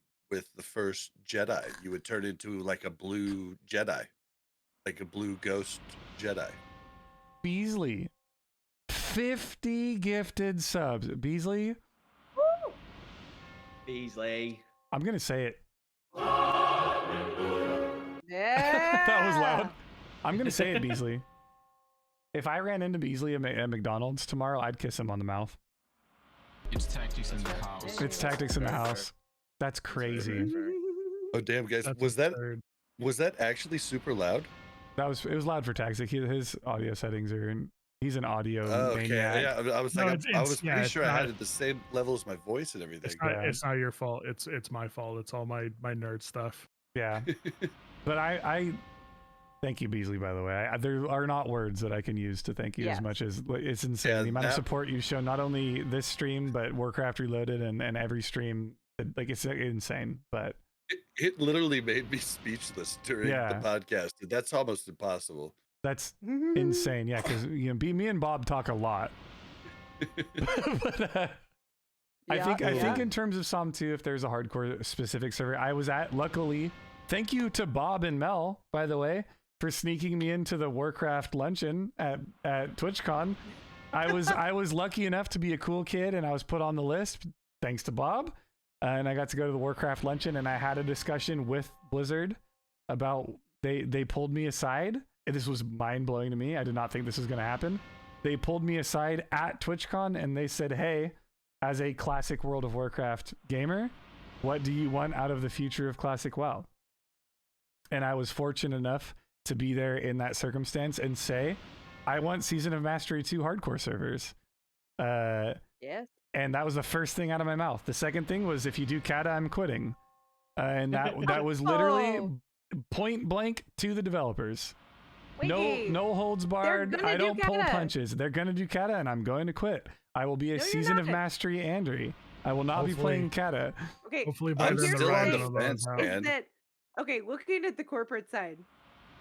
first Jedi. You would turn into like a blue Jedi, like a blue ghost Jedi. Beasley, 50 gifted subs. Beasley. Woo! Beasley. I'm gonna say it. Yeah. That was loud. I'm gonna say it, Beasley. If I ran into Beasley at McDonald's tomorrow, I'd kiss him on the mouth. It's tactics in the house. It's tactics in the house. That's crazy. Oh damn, guys! That's Was that absurd. actually super loud? It was loud for Tactic. His audio settings are in. He's an audio Okay, maniac. yeah. I was No, like, I it's- was yeah, pretty it's sure I not- had it the same level as my voice and everything. It's not your fault. It's my fault. It's all my nerd stuff. Yeah. But I thank you, Beasley, by the way. There are not words that I can use to thank you as Yes. much as it's insane. Yeah, the amount of that- support you've shown, not only this stream, but Warcraft Reloaded and every stream. Like, it's insane. But It literally made me speechless during Yeah. the podcast. That's almost impossible. that's insane. Yeah, because me and Bob talk a lot. But I think in terms of SOM 2, if there's a hardcore specific server, I was at, luckily, thank you to Bob and Mel, by the way, for sneaking me into the Warcraft luncheon at TwitchCon. I was lucky enough to be a cool kid, and I was put on the list thanks to Bob, and I got to go to the Warcraft luncheon, and I had a discussion with Blizzard about they pulled me aside. This was mind-blowing to me. I did not think this was going to happen. They pulled me aside at TwitchCon, and they said, hey, as a classic World of Warcraft gamer, what do you want out of the future of Classic WoW? And I was fortunate enough to be there in that circumstance and say, I want Season of Mastery 2 hardcore servers. Yes. And that was the first thing out of my mouth. The second thing was, if you do Kata, I'm quitting. And that was literally point blank to the developers. Wait, No holds barred. gonna I do don't pull Kata. punches. They're gonna do Kata, and I'm going to quit. I will be a No, you're Season of not. Mastery Andry. I will not be Hopefully. playing Kata. Okay. Hopefully by I'm then still the on ride the will have fence, out. man. Is that okay? Looking at the corporate side,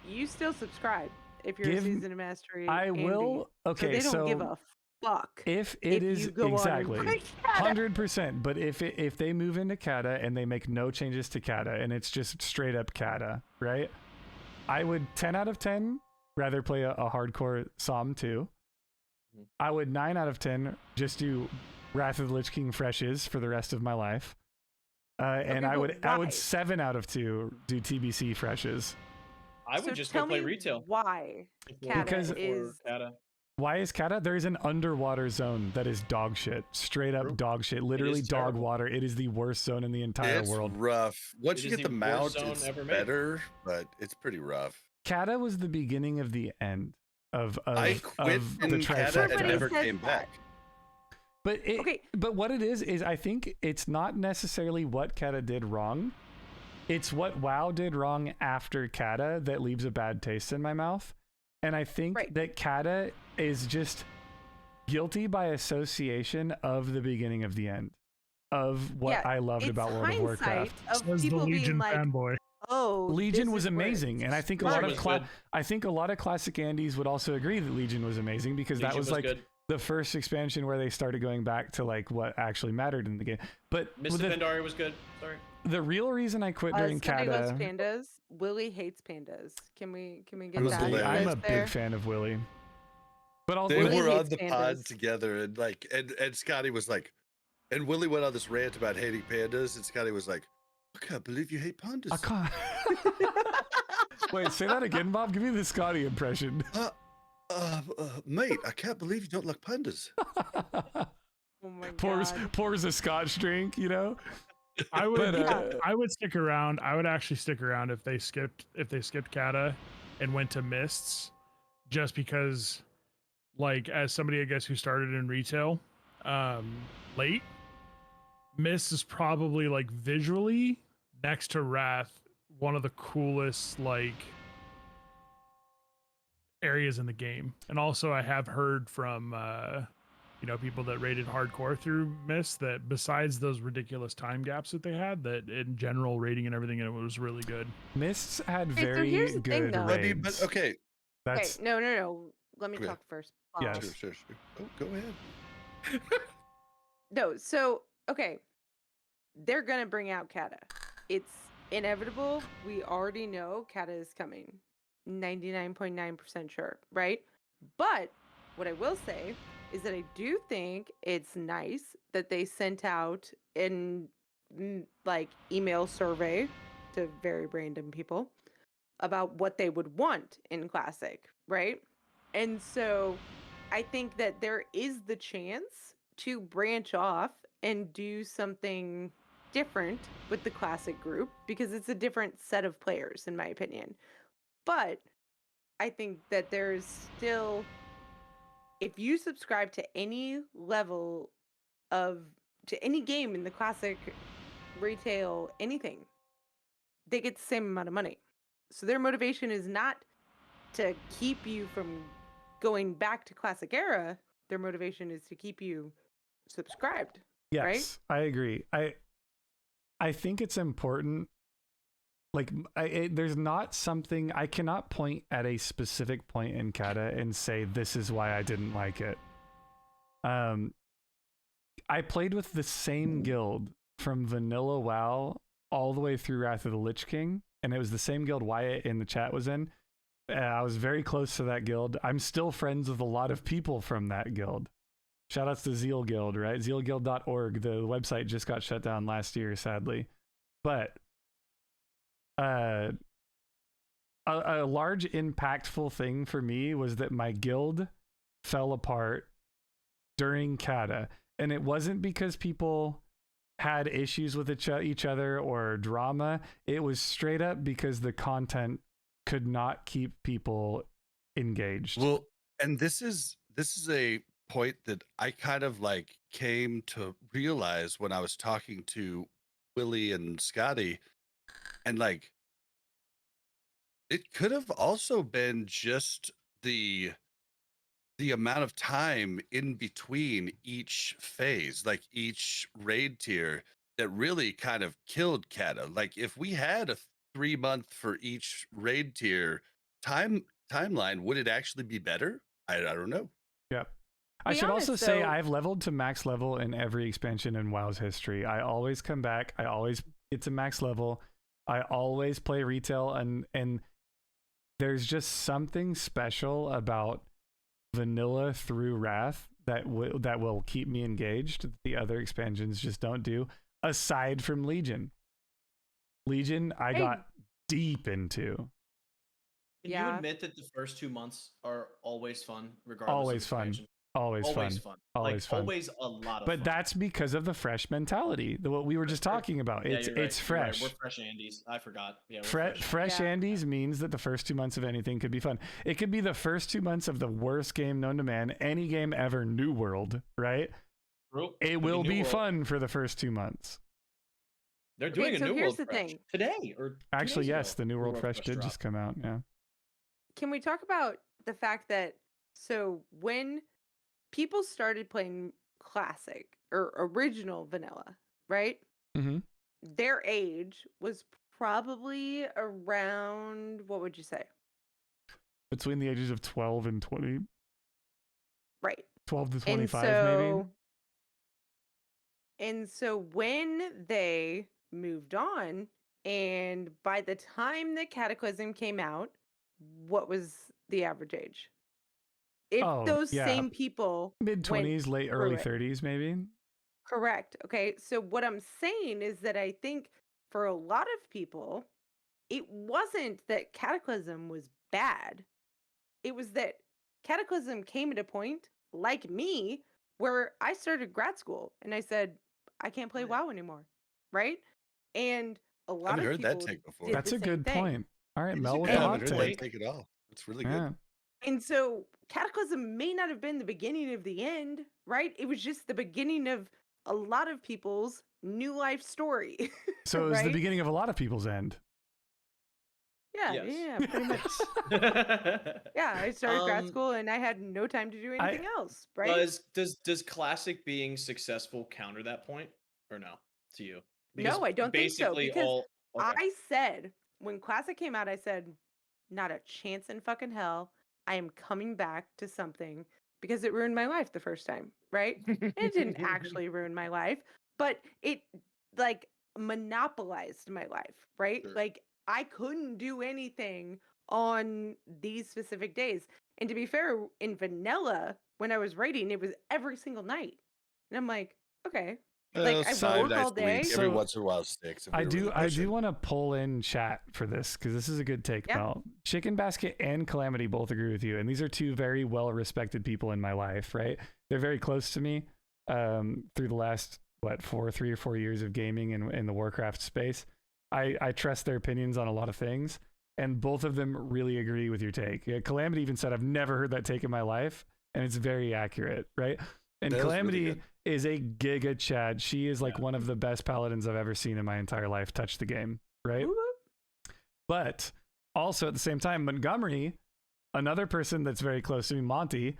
you still subscribe if you're Give- a Season of Mastery. I Andy. will. Okay, so they don't give a fuck. if it if is you go on and exactly play Kata. 100%, but if they move into Kata and they make no changes to Kata and it's just straight up Kata, right? I would 10 out of 10 rather play a hardcore SOM 2. I would 9 out of 10 just do Wrath of the Lich King freshes for the rest of my life. And Okay, I but would why? 7 out of 2 do TBC freshes. I So would just tell go play me retail. why Before- Kata Because- before is Kata. Why is Kata? There is an underwater zone that is dog shit. Straight up True. dog shit. Literally is dog terrible. water. It is the worst zone in the entire It's world. rough. Once It you is get the the mount, worst zone it's ever made. better, but it's pretty rough. Kata was the beginning of the end of I quit of the in Kata trifecta. and Everybody never says came that. back. But Okay. but what it is I think it's not necessarily what Kata did wrong. It's what WoW did wrong after Kata that leaves a bad taste in my mouth. And I think Right. that Kata is just guilty by association of the beginning of the end of what Yeah, I loved it's about World of hindsight Warcraft. of Says the people being Legion like, fanboy. "Oh, Legion this was is where amazing, and I think a it's lot Legion of was good. I think a lot of classic Andes would also agree that Legion was amazing because that Legion was like good. the first expansion where they started going back to like what actually mattered in the game. But Mr. Pandaria was good. Sorry. the real reason I quit during Sunday loves Kata, pandas. Willie hates pandas. Can we get I'm that? hilarious. I'm list a there? big fan of Willie. But also, They Willie were on hates the pod pandas. together, and like, and Scotty was like, And Willie went on this rant about hating pandas, and Scotty was like, I can't believe you hate pandas. I can't. Wait, say that again, Bob. Give me the Scotty impression. Mate, I can't believe you don't like pandas. Oh my pours god. pours a Scotch drink, you know. I would But, I would stick around. I would actually stick around if they skipped Kata and went to Mists, just because, like, as somebody I guess who started in retail late, Mists is probably, like, visually next to Wrath one of the coolest, like, areas in the game. And also I have heard from people that rated hardcore through Mist that besides those ridiculous time gaps that they had, that in general rating and everything, it was really good. Mists had Okay, so very here's the thing, good though. I mean, raids. but okay. That's Okay, no. Let me Okay. talk first. Yes. Bob. Sure. Oh, go ahead. No, so okay, they're gonna bring out Kata. It's inevitable. We already know Kata is coming. 99.9% sure, right? But what I will say is that I do think it's nice that they sent out in like email survey to very random people about what they would want in Classic, right? And so I think that there is the chance to branch off and do something different with the Classic group because it's a different set of players, in my opinion. But I think that there's still, if you subscribe to any level to any game in the Classic retail, anything, they get the same amount of money. So their motivation is not to keep you from going back to Classic era. Their motivation is to keep you subscribed. yes, right? I agree. I think it's important. Like, there's not something, I cannot point at a specific point in Kata and say this is why I didn't like it. I played with the same guild from vanilla WoW all the way through Wrath of the Lich King, and it was the same guild Wyatt in the chat was in. I was very close to that guild. I'm still friends with a lot of people from that guild. Shout outs to Zeal Guild, right? Zealguild.org. The website just got shut down last year, sadly. But a large impactful thing for me was that my guild fell apart during Kata. And it wasn't because people had issues with each other or drama. It was straight up because the content could not keep people engaged. Well, and this is a point that I kind of like came to realize when I was talking to Willie and Scotty, and like it could have also been just the amount of time in between each phase, like each raid tier, that really kind of killed Kata. Like if we had a 3-month for each raid tier timeline, would it actually be better? I don't know. Yep. I Be should also honest, say though- I've leveled to max level in every expansion in WoW's history. I always come back. I always get to max level. I always play retail, and there's just something special about vanilla through Wrath that will keep me engaged that the other expansions just don't do, aside from Legion. I Hey. got deep into. Can Yeah. you admit that the first 2 months are always fun, regardless Always of fun. expansion? Always Always fun. fun. Always like, fun. Always a lot of But fun. that's because of the fresh mentality, what we were just Right. talking about. Yeah, It's you're right, it's you're right. fresh. We're fresh Andes. I forgot. Yeah, we're Fresh Yeah. Andes means that the first 2 months of anything could be fun. It could be the first 2 months of the worst game known to man, any game ever, New World, right? True. It Could will New be World. fun for the first 2 months. They're Okay, doing a so New here's World the Fresh thing. today or 2 Actually, days yes, ago. the New World Fresh did dropped. just come out. Yeah. Can we talk about the fact that so when people started playing Classic or original vanilla, right? Mm-hmm. Their age was probably around, what would you say? Between the ages of 12 and 20, Right. 12 to And 25, maybe. And so when they moved on, and by the time that Cataclysm came out, what was the average age? If Oh, those yeah. same people Mid went 20s, late through early it. 30s, maybe. Correct. Okay. So what I'm saying is that I think for a lot of people, it wasn't that Cataclysm was bad. It was that Cataclysm came at a point, like me, where I started grad school and I said, I can't play Oh, yeah. WoW anymore. Right. And a I lot haven't of heard that people take before. did That's the a same good thing. point. All right, It is Mel, a with good the Yeah, I hot haven't heard that take. take at all. It's really Yeah. good. And so Cataclysm may not have been the beginning of the end, right? It was just the beginning of a lot of people's new life story. So it was the right? beginning of a lot of people's end. Yeah, Yes. yeah, pretty much. Yeah, I started grad school and I had no time to do anything else, right? Does classic being successful counter that point or no to you? No, I don't think so basically because all okay. I said when Classic came out, I said, not a chance in fucking hell. I am coming back to something because it ruined my life the first time, right? And it didn't actually ruin my life, but it like monopolized my life, right? Sure. Like I couldn't do anything on these specific days. And to be fair, in vanilla, when I was writing, it was every single night. And I'm like, okay. Well, Like I so- work all nights a week. day. Every So, once in a while, 6. If I we were do really I pushing. do want to pull in chat for this because this is a good take, Yeah. Mel. Chicken Basket and Calamity both agree with you, and these are two very well respected people in my life, right? They're very close to me through the last 3 or 4 years of gaming in the Warcraft space. I trust their opinions on a lot of things, and both of them really agree with your take. Yeah, Calamity even said, I've never heard that take in my life, and it's very accurate, right? And That was really Calamity good. is a giga Chad. She is like one of the best paladins I've ever seen in my entire life touch the game, right? Woo-woo. But also at the same time, Montgomery, another person that's very close to me, Monty,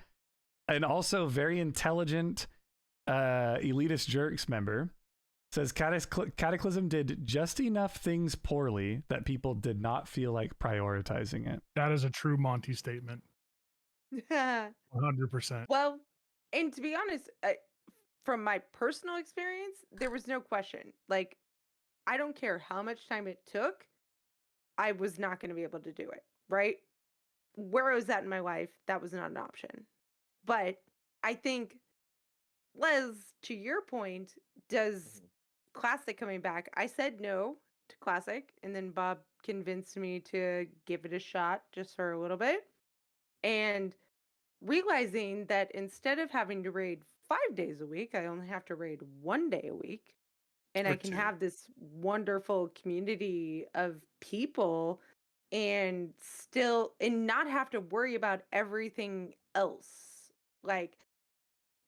and also very intelligent elitist jerks member, says Cataclysm did just enough things poorly that people did not feel like prioritizing it. That is a true Monty statement. 100%. Well, and to be honest, from my personal experience, there was no question. Like, I don't care how much time it took, I was not going to be able to do it, right? Where I was at in my life, that was not an option. But I think, Les, to your point, does Classic coming back? I said no to Classic, and then Bob convinced me to give it a shot just for a little bit. And realizing that instead of having to raid 5 days a week, I only have to raid 1 day a week. And Or I can 2. have this wonderful community of people and not have to worry about everything else. Like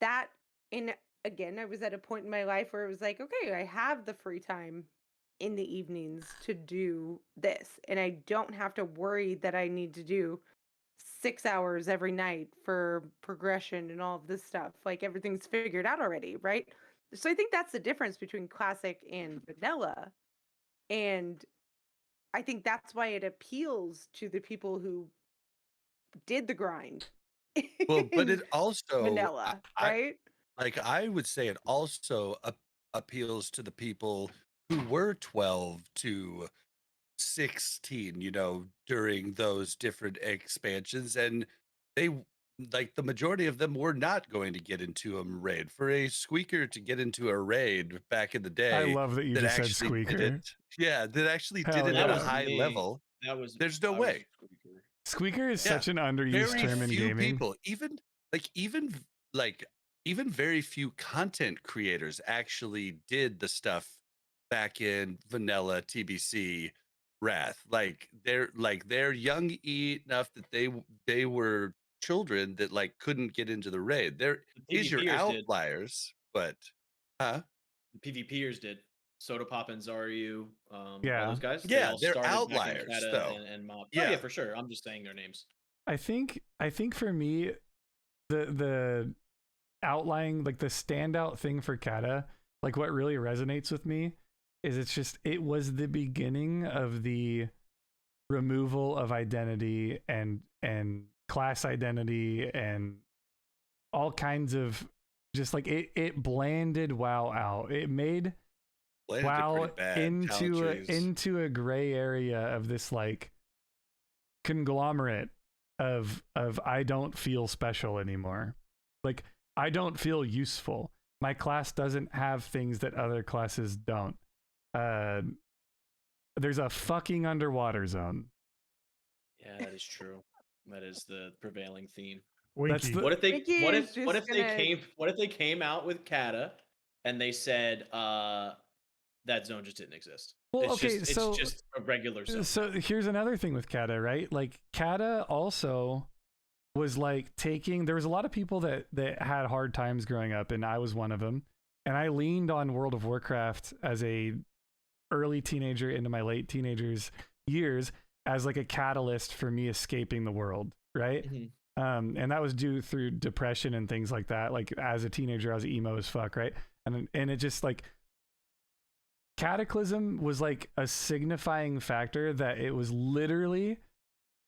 that. And again, I was at a point in my life where it was like, okay, I have the free time in the evenings to do this. And I don't have to worry that I need to do 6 hours every night for progression and all of this stuff. Like everything's figured out already, right? So I think that's the difference between classic and vanilla. And I think that's why it appeals to the people who did the grind. Well, but in it also, vanilla, right? I would say it also appeals to the people who were 12 to 16, during those different expansions, and they like the majority of them were not going to get into a raid. For a squeaker to get into a raid back in the I day, love that you that just said actually did squeaker. it. Yeah, that actually Hell did it yeah. at a That was high me. level. There's no I was way. Squeaker. Squeaker is Yeah, such an underused Very term in few gaming. people, even very few content creators actually did the stuff back in vanilla TBC Wrath. They're young enough that they were children that couldn't get into the raid. There The is your PvPers did. outliers, but huh? The PvPers did. Soda Pop and Zaryu, Yeah. all those guys. Yeah, they all they're started outliers, back in Kata though. and Mob. Yeah. Oh, yeah, for sure. I'm just saying their names. I think for me, the outlying, like the standout thing for Kata, like what really resonates with me is it was the beginning of the removal of identity and class identity and all kinds of just like it blanded WoW out. It made Landed it WoW pretty bad. into a gray area of this like conglomerate of I don't feel special anymore. Like I don't feel useful. my class doesn't have things that other classes don't. There's a fucking underwater zone. Yeah, that is true. That is the prevailing theme. That's Winky. the- What if they Winky what is if what if just they gonna- came out with Kata and they said that zone just didn't exist? Well, It's just a regular zone. So here's another thing with Kata, right? Like Kata also was like there was a lot of people that had hard times growing up, and I was one of them. And I leaned on World of Warcraft as a early teenager into my late teenagers years as like a catalyst for me escaping the world, right? Mhm. And that was due through depression and things like that. Like as a teenager, I was emo as fuck, right? And it just like Cataclysm was like a signifying factor that it was literally,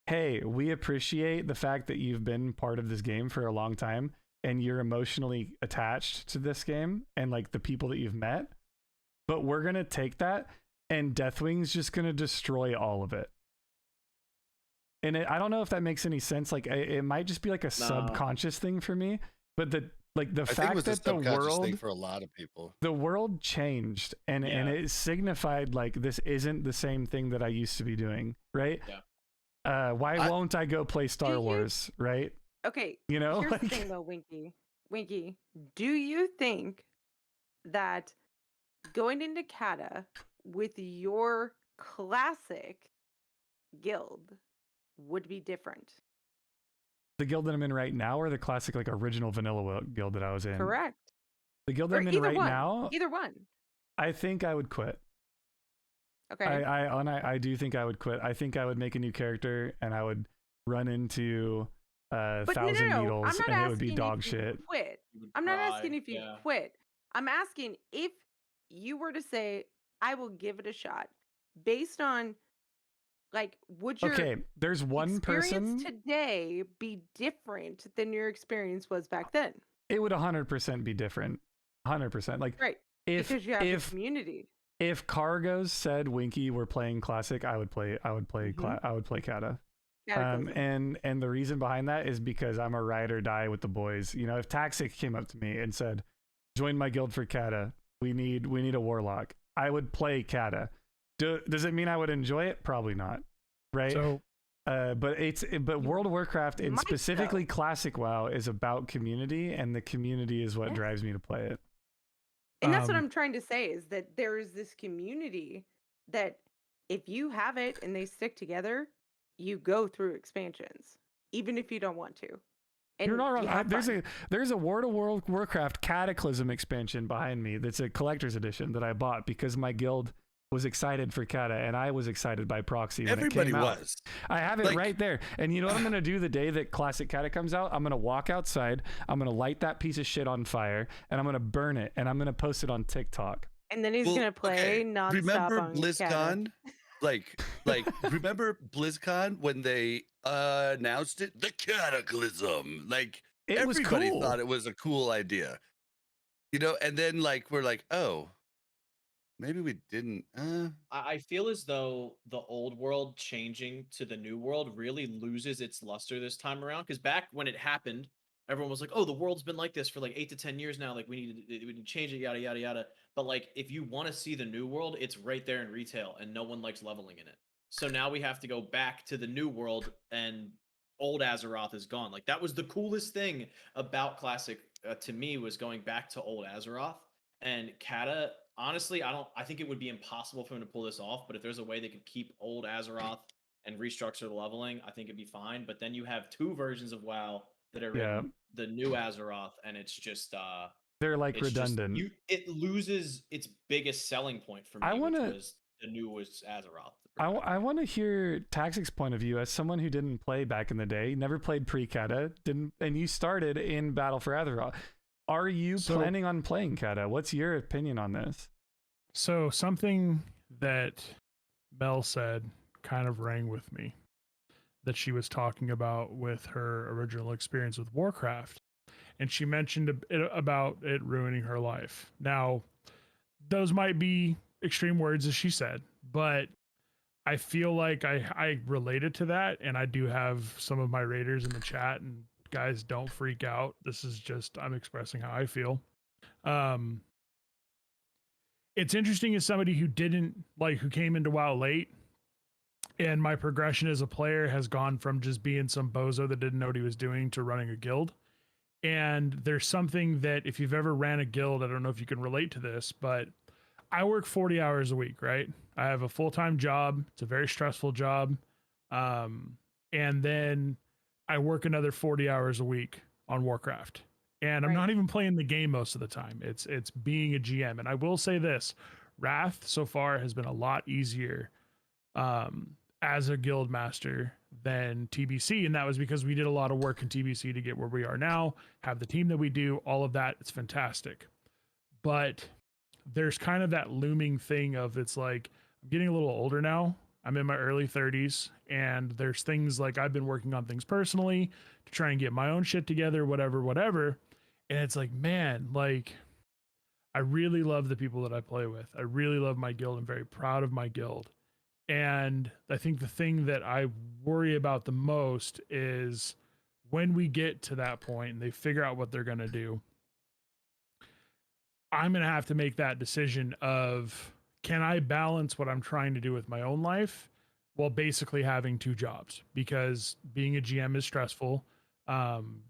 hey, we appreciate the fact that you've been part of this game for a long time and you're emotionally attached to this game and like the people that you've met, but we're gonna take that and Deathwing's just gonna destroy all of it. And I don't know if that makes any sense. Like it might just be like a subconscious thing for me, but the I think it fact was a that the subconscious thing world for a lot of people. the world changed and Yeah. it signified like this isn't the same thing that I used to be doing, right? Yeah. Why won't I go play Star you- Wars, right? Okay, You know, here's like, the thing though, Winky. Winky, do you think that going into Kata with your classic guild would be different? the guild that I'm in right now, or the classic like original vanilla guild that I was in. Correct. The guild that Or I'm in either right one. now, Either one. I think I would quit. Okay. I do think I would quit. I think I would make a new character and I would run into But Thousand no, Needles I'm not and it would be asking dog if you shit. quit. You would I'm not cry, asking if you yeah. quit. I'm asking if you were to say, I will give it a shot, based on like, would your Okay, there's one experience person. today be different than your experience was back then? It would 100% be different. 100%. Like Right. if Because you have the if community. if Cargos said Winky were playing classic, I would play Mhm. I would play Kata. Cataclysm. And the reason behind that is because I'm a ride or die with the boys. You know, if Taxic came up to me and said, "Join my guild for Kata. We need a warlock," I would play Kata. Does it mean I would enjoy it? Probably not. Right. So But World of Warcraft and might, specifically Classic WoW is about community, and the community is what Yes. drives me to play it. And that's what Um, I'm trying to say, is that there is this community that if you have it and they stick together, you go through expansions, even if you don't want to. And You're not you wrong. have There's fun. a World of Warcraft Cataclysm expansion behind me. That's a collector's edition that I bought because my guild was excited for Kata, and I was excited by proxy when Everybody it came out. was. I have it Like- right there. And you know what I'm going to do the day that Classic Kata comes out? I'm going to walk outside, I'm going to light that piece of shit on fire, and I'm going to burn it, and I'm going to post it on TikTok. And then he's Well, gonna play okay, nonstop remember on Kata. BlizzCon? like remember BlizzCon when they announced it? The Cataclysm. Like It was everybody cool. thought it was a cool idea. You know, and then like we're like, oh, maybe we didn't. I feel as though the old world changing to the new world really loses its luster this time around. Because back when it happened, everyone was like, "Oh, the world's been like this for like 8 to 10 years now. Like we need to change it, yada yada yada." But like, if you want to see the new world, it's right there in retail, and no one likes leveling in it. So now we have to go back to the new world, and old Azeroth is gone. Like that was the coolest thing about Classic to me, was going back to old Azeroth. And Kata, honestly, I think it would be impossible for him to pull this off. But if there's a way they could keep old Azeroth and restructure the leveling, I think it'd be fine. But then you have two versions of WoW that are Yeah. in the new Azeroth, and it's just They're like it's just- redundant. it loses its biggest selling point for me, I wanna- which was the newest Azeroth. I want to hear Taxic's point of view as someone who didn't play back in the day, never played pre-Kata, and you started in Battle for Azeroth. Are you So- planning on playing Kata? What's your opinion on this? So something that Mel said kind of rang with me, that she was talking about with her original experience with Warcraft. And she mentioned about it ruining her life. Now, those might be extreme words, as she said, but I feel like I related to that. And I do have some of my raiders in the chat, and guys, don't freak out. This is just, I'm expressing how I feel. It's interesting as somebody who who came into WoW late, and my progression as a player has gone from just being some bozo that didn't know what he was doing to running a guild. And there's something that if you've ever ran a guild, I don't know if you can relate to this, but I work 40 hours a week, right? I have a full-time job. It's a very stressful job. And then I work another 40 hours a week on Warcraft. And I'm Right. not even playing the game most of the time. It's being a GM. And I will say this, Wrath so far has been a lot easier as a guild master than TBC. And that was because we did a lot of work in TBC to get where we are now, have the team that we do, all of that. It's fantastic. But there's kind of that looming thing of it's like, I'm getting a little older now. I'm in my early 30s, and there's things like I've been working on things personally to try and get my own shit together, whatever. And it's like, man, like I really love the people that I play with. I really love my guild. I'm very proud of my guild. And I think the thing that I worry about the most is when we get to that point and they figure out what they're going to do, I'm going to have to make that decision of, can I balance what I'm trying to do with my own life while basically having two jobs? Because being a GM is stressful.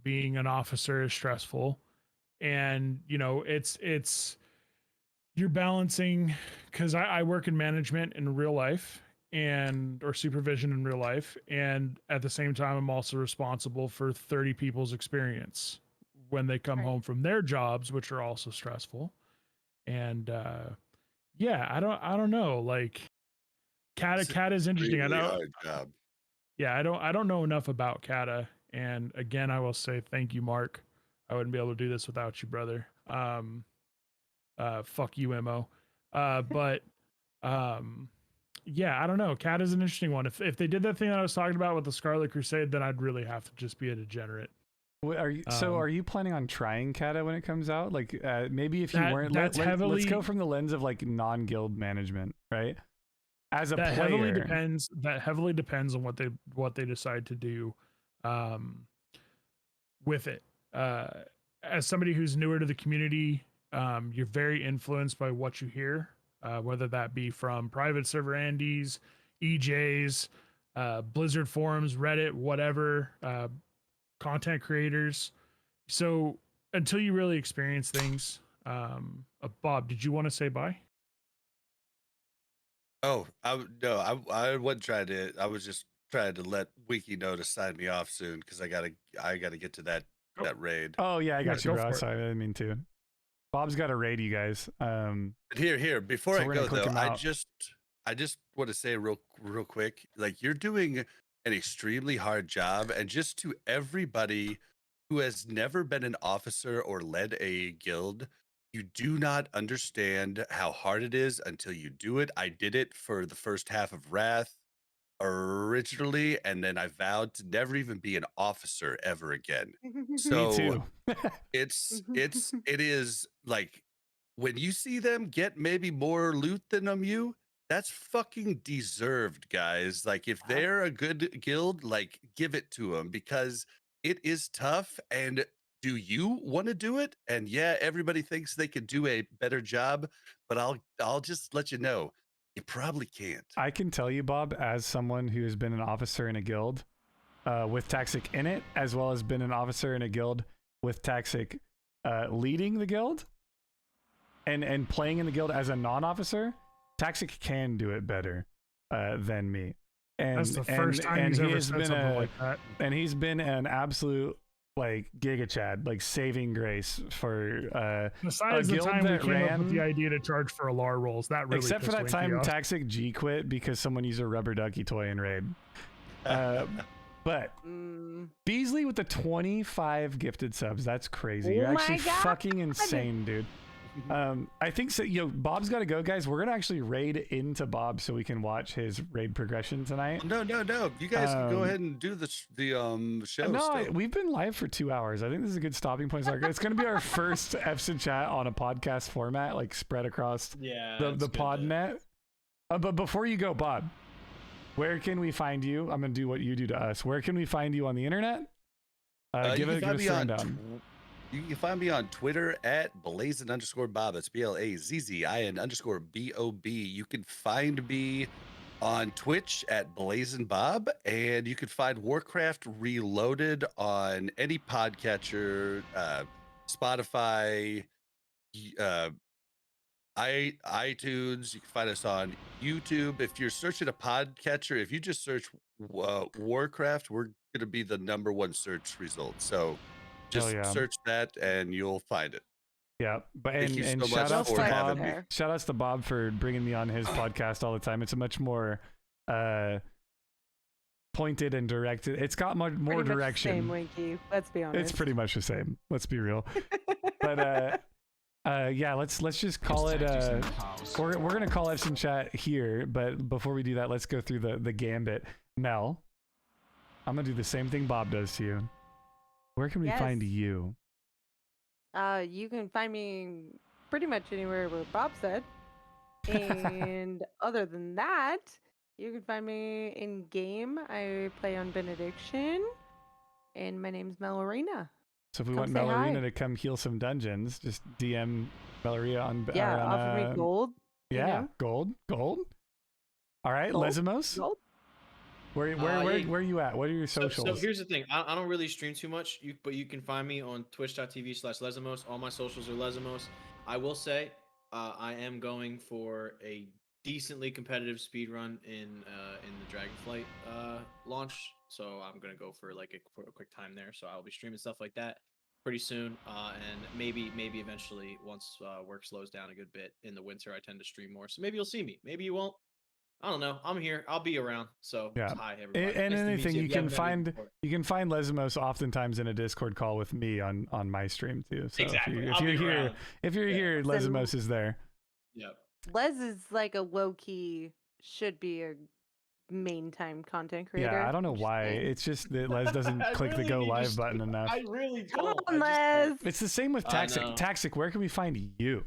Being an officer is stressful. And, you know, it's you're balancing, because I work in management in real life or supervision in real life. And at the same time, I'm also responsible for 30 people's experience when they come Right. home from their jobs, which are also stressful. And yeah, I don't know. Like Kata is interesting. Really I don't. hard job. Yeah, I don't know enough about Kata. And again, I will say thank you, Mark. I wouldn't be able to do this without you, brother. Fuck you, Mo. But yeah, I don't know. Cat is an interesting one. If they did that thing that I was talking about with the Scarlet Crusade, then I'd really have to just be a degenerate. Are you planning on trying Kata when it comes out? Like maybe if you weren't, let's go from the lens of like non-guild management, right? As a that player, heavily depends on what they decide to do with it. As somebody who's newer to the community, you're very influenced by what you hear, whether that be from private server Andes, EJs, Blizzard forums, Reddit, whatever, content creators. So until you really experience things, Bob, did you want to say bye? Oh, I wasn't trying to. I was just trying to let Wiki know to sign me off soon because I gotta get to that raid. Oh yeah, I got you, go bro. for it. Sorry, I didn't mean to. Bob's got to raid you guys. But here, before So I we're go gonna click though, him I out. just want to say real quick, like you're doing an extremely hard job, and just to everybody who has never been an officer or led a guild, you do not understand how hard it is until you do it. I did it for the first half of Wrath originally, and then I vowed to never even be an officer ever again. So Me too. it is like when you see them get maybe more loot than you, that's fucking deserved, guys. Like if they're a good guild, like give it to them because it is tough. And do you want to do it? And yeah, everybody thinks they could do a better job, but I'll just let you know, you probably can't. I can tell you, Bob, as someone who has been an officer in a guild with Taxic in it, as well as been an officer in a guild with Taxic leading the guild and playing in the guild as a non-officer, Taxic can do it better than me. And That's the first time he's ever said something like that. And he's been an absolute like Giga Chad, like saving grace for Besides a the guild time we that came up with the ran- idea to charge for alar rolls, that really except for pissed that Winky time off. Taxic G quit because someone used a rubber ducky toy in raid. But Beasley with the 25 gifted subs, that's crazy. You're Oh my actually God. fucking insane, dude. I think so. Bob's got to go, guys. We're gonna actually raid into Bob so we can watch his raid progression tonight. No. You guys can go ahead and do the show. No, still. we've been live for 2 hours. I think this is a good stopping point. It's going to be our first F's and chat on a podcast format, like spread across the pod net. But before you go, Bob, where can we find you? I'm going to do what you do to us. Where can we find you on the internet? Give us a rundown. You can find me on Twitter at Blazin_Bob. That's BLAZZIN_BOB. You can find me on Twitch at Blazin Bob, and you can find Warcraft Reloaded on any podcatcher, Spotify, iTunes. You can find us on YouTube. If you're searching a podcatcher, if you just search Warcraft, we're going to be the #1 search result. So just yeah. search that and you'll find it. Yeah, but Thank you and so shout much outs for to having Bob. me. Shout outs to Bob for bringing me on his podcast all the time. It's a much more pointed and directed. It's got more Pretty direction. Much the same, Winky. Let's be honest. It's pretty much the same. Let's be real. But yeah, let's just call it. We're gonna call Epson Chat here, but before we do that, let's go through the gambit. Mel, I'm gonna do the same thing Bob does to you. Where can we find you? You can find me pretty much anywhere where Bob said. And other than that, you can find me in game. I play on Benediction. And my name's Melorina. So if we Come want say Melorina hi. to come heal some dungeons, just DM Melorina on. Offer me gold. Yeah, gold. All right, Gold? Lesmos. Gold? Where Yeah. are you at? What are your So socials? here's the thing. I don't really stream too much, but you can find me on twitch.tv/Lesamos. All my socials are Lesamos. I will say I am going for a decently competitive speed run in the Dragonflight launch. So I'm gonna go for like a quick time there. So I'll be streaming stuff like that pretty soon. And maybe eventually once work slows down a good bit in the winter, I tend to stream more. So maybe you'll see me. Maybe you won't. I don't know. I'm here. I'll be around. So Yeah. hi everybody. And Nice to meet anything you. you If can haven't met me find, before. you can find Lesmos oftentimes in a Discord call with me on my stream too. So Exactly. if I'll you're be here, around. if you're Yeah. here, Lesmos is there. Yep. Les is like a low key, should be a main time content creator. Yeah, I don't know I'm just why. saying. It's just that Les doesn't I click the really go need to live button enough. I really Come don't. on, Les. It's the same with I Taxic. know. Taxic, where can we find you?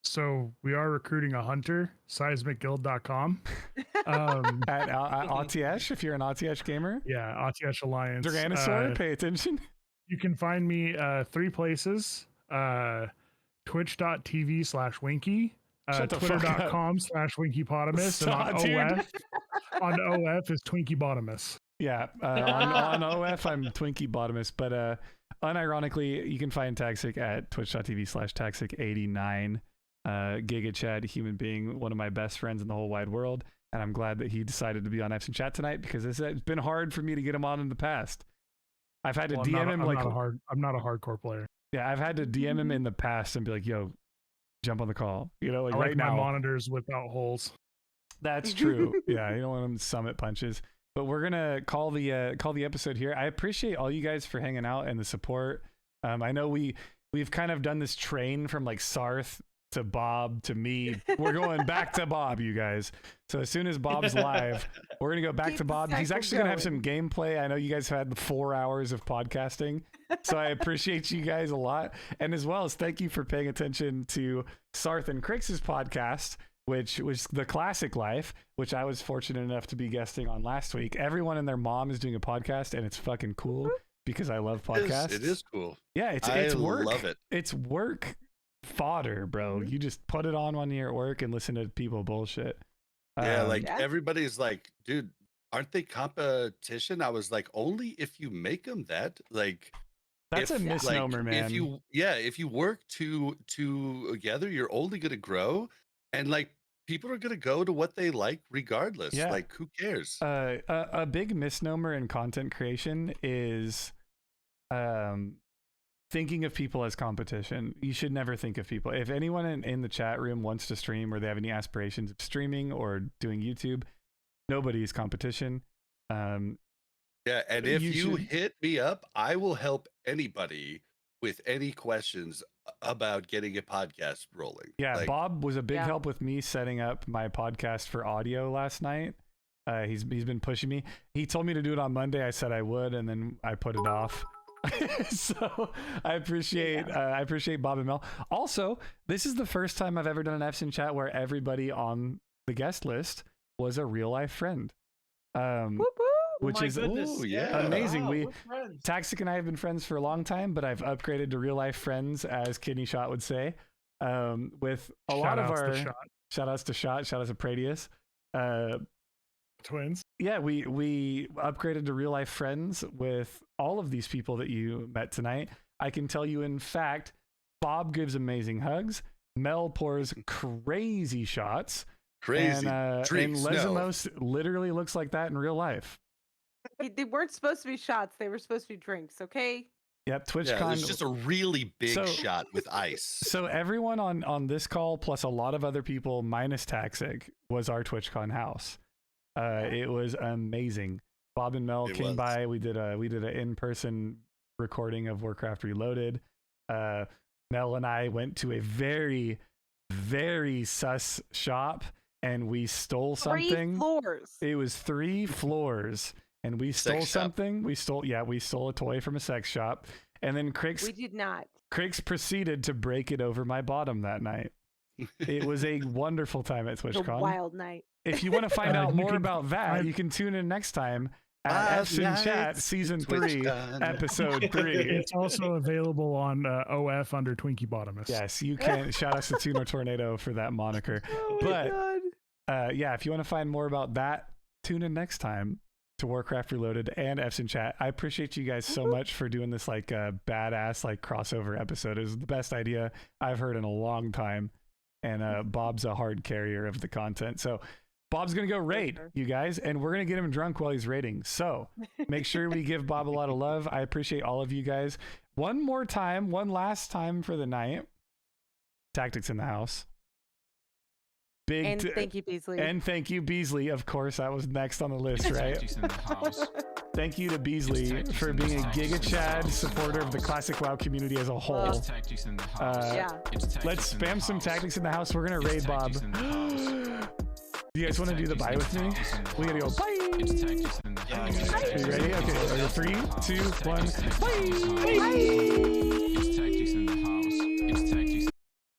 So we are recruiting a hunter, seismicguild.com. At Atiesh, if you're an Atiesh gamer. Yeah, Atiesh Alliance. Draganosaur, pay attention. You can find me 3 places. Twitch.tv/Winky. Shut the fuck up. Twitter.com/WinkyPotamus. Stop, And dude. on OF is Twinkie Bottomus. Yeah, on OF, I'm Twinkie Bottomus, but unironically, you can find Taxic at twitch.tv/Taxic89. Giga Chad, human being, one of my best friends in the whole wide world, and I'm glad that he decided to be on Epson Chat tonight because it's been hard for me to get him on in the past. I've had to Well, DM him I'm like, not a hardcore player. yeah, I've had to DM him in the past and be like, yo, jump on the call, you know, like I right like now. my monitors without holes. That's true. Yeah, you don't want them summit punches. But we're gonna call the episode here. I appreciate all you guys for hanging out and the support. I know we've kind of done this train from like Sarth to Bob to me. We're going back to Bob, you guys. So as soon as Bob's live, we're gonna go back Keep to the Bob. He's cycle actually gonna have going. some gameplay. I know you guys had 4 hours of podcasting, so I appreciate you guys a lot. And as well as thank you for paying attention to Sarth and Crix's podcast, which was The Classic Life, which I was fortunate enough to be guesting on last week. Everyone and their mom is doing a podcast, and it's fucking cool because I love podcasts. It is cool. Yeah, it's I work. love it. It's work fodder, bro. You just put it on when you're at work and listen to people bullshit. Yeah, like Yeah. everybody's like, dude, aren't they competition? I was like, only if you make them that. Like, that's a if, misnomer, man. If you work together, you're only gonna grow, and like people are gonna go to what they like regardless. Yeah. Like, who cares? A big misnomer in content creation is thinking of people as competition. You should never think of people. If anyone in the chat room wants to stream or they have any aspirations of streaming or doing YouTube, nobody's competition. Yeah, and if you should- hit me up, I will help anybody with any questions about getting a podcast rolling. Yeah, Like, Bob was a big Yeah. help with me setting up my podcast for audio last night. He's been pushing me. He told me to do it on Monday. I said I would, and then I put it off. So I appreciate Bob and Mel. Also, this is the first time I've ever done an Epson Chat where everybody on the guest list was a real life friend. Whoop, whoop. which my is goodness. Ooh, yeah. amazing. Wow, We we're friends. Taxic and I have been friends for a long time, but I've upgraded to real life friends, as Kidney Shot would say. With a lot of Shout-outs our to Shot shout outs to Shot, shout outs to Pradius. twins. Yeah, we upgraded to real life friends with all of these people that you met tonight. I can tell you, in fact, Bob gives amazing hugs. Mel pours crazy shots. Crazy. And Drinks, no. Lesamos literally looks like that in real life. They weren't supposed to be shots. They were supposed to be drinks. Okay. Yep, Yeah, TwitchCon. there's just a really big So- shot with ice. So everyone on this call, plus a lot of other people, minus Taxic, was our TwitchCon house. It was amazing. Bob and Mel It came was. by. We did an in-person recording of Warcraft Reloaded. Mel and I went to a very, very sus shop, and we stole something. 3 floors. It was 3 floors, and we stole Sex shop. something. We stole a toy from a sex shop, and then We did not. Crix proceeded to break it over my bottom that night. It was a wonderful time at It was a TwitchCon. wild night. If you want to find out You more can about that, find- you can tune in next time at Wild F's in Chat nights Season at 3, TwitchCon. Episode 3. It's also available on OF under Twinkie Bottomist. Yes, you can. Shout out to Tuner Tornado for that moniker. Oh But- my God. Yeah, if you want to find more about that, tune in next time to Warcraft Reloaded and F's in Chat. I appreciate you guys so much for doing this badass crossover episode. It was the best idea I've heard in a long time. And Bob's a hard carrier of the content. So Bob's going to go raid, sure. you guys, and we're going to get him drunk while he's raiding. So make sure we give Bob a lot of love. I appreciate all of you guys. One last time for the night. Tactics in the house. Big And thank you, Beasley. and thank you, Beasley. Of course, that was next on the list, right? Tactics in the house. Thank you to Beasley for being a Giga Chad supporter of the Classic WoW community as a whole. It's tactics in the house. Yeah. It's tactics Let's in the spam some house. tactics in the house. We're gonna raid It's Bob. tactics in the house. Do you guys want to do the bye with me? We gotta go bye. It's tactics in the house. Are you ready? Okay, 3, 2, 1, It's tactics in the house. bye. It's tactics in the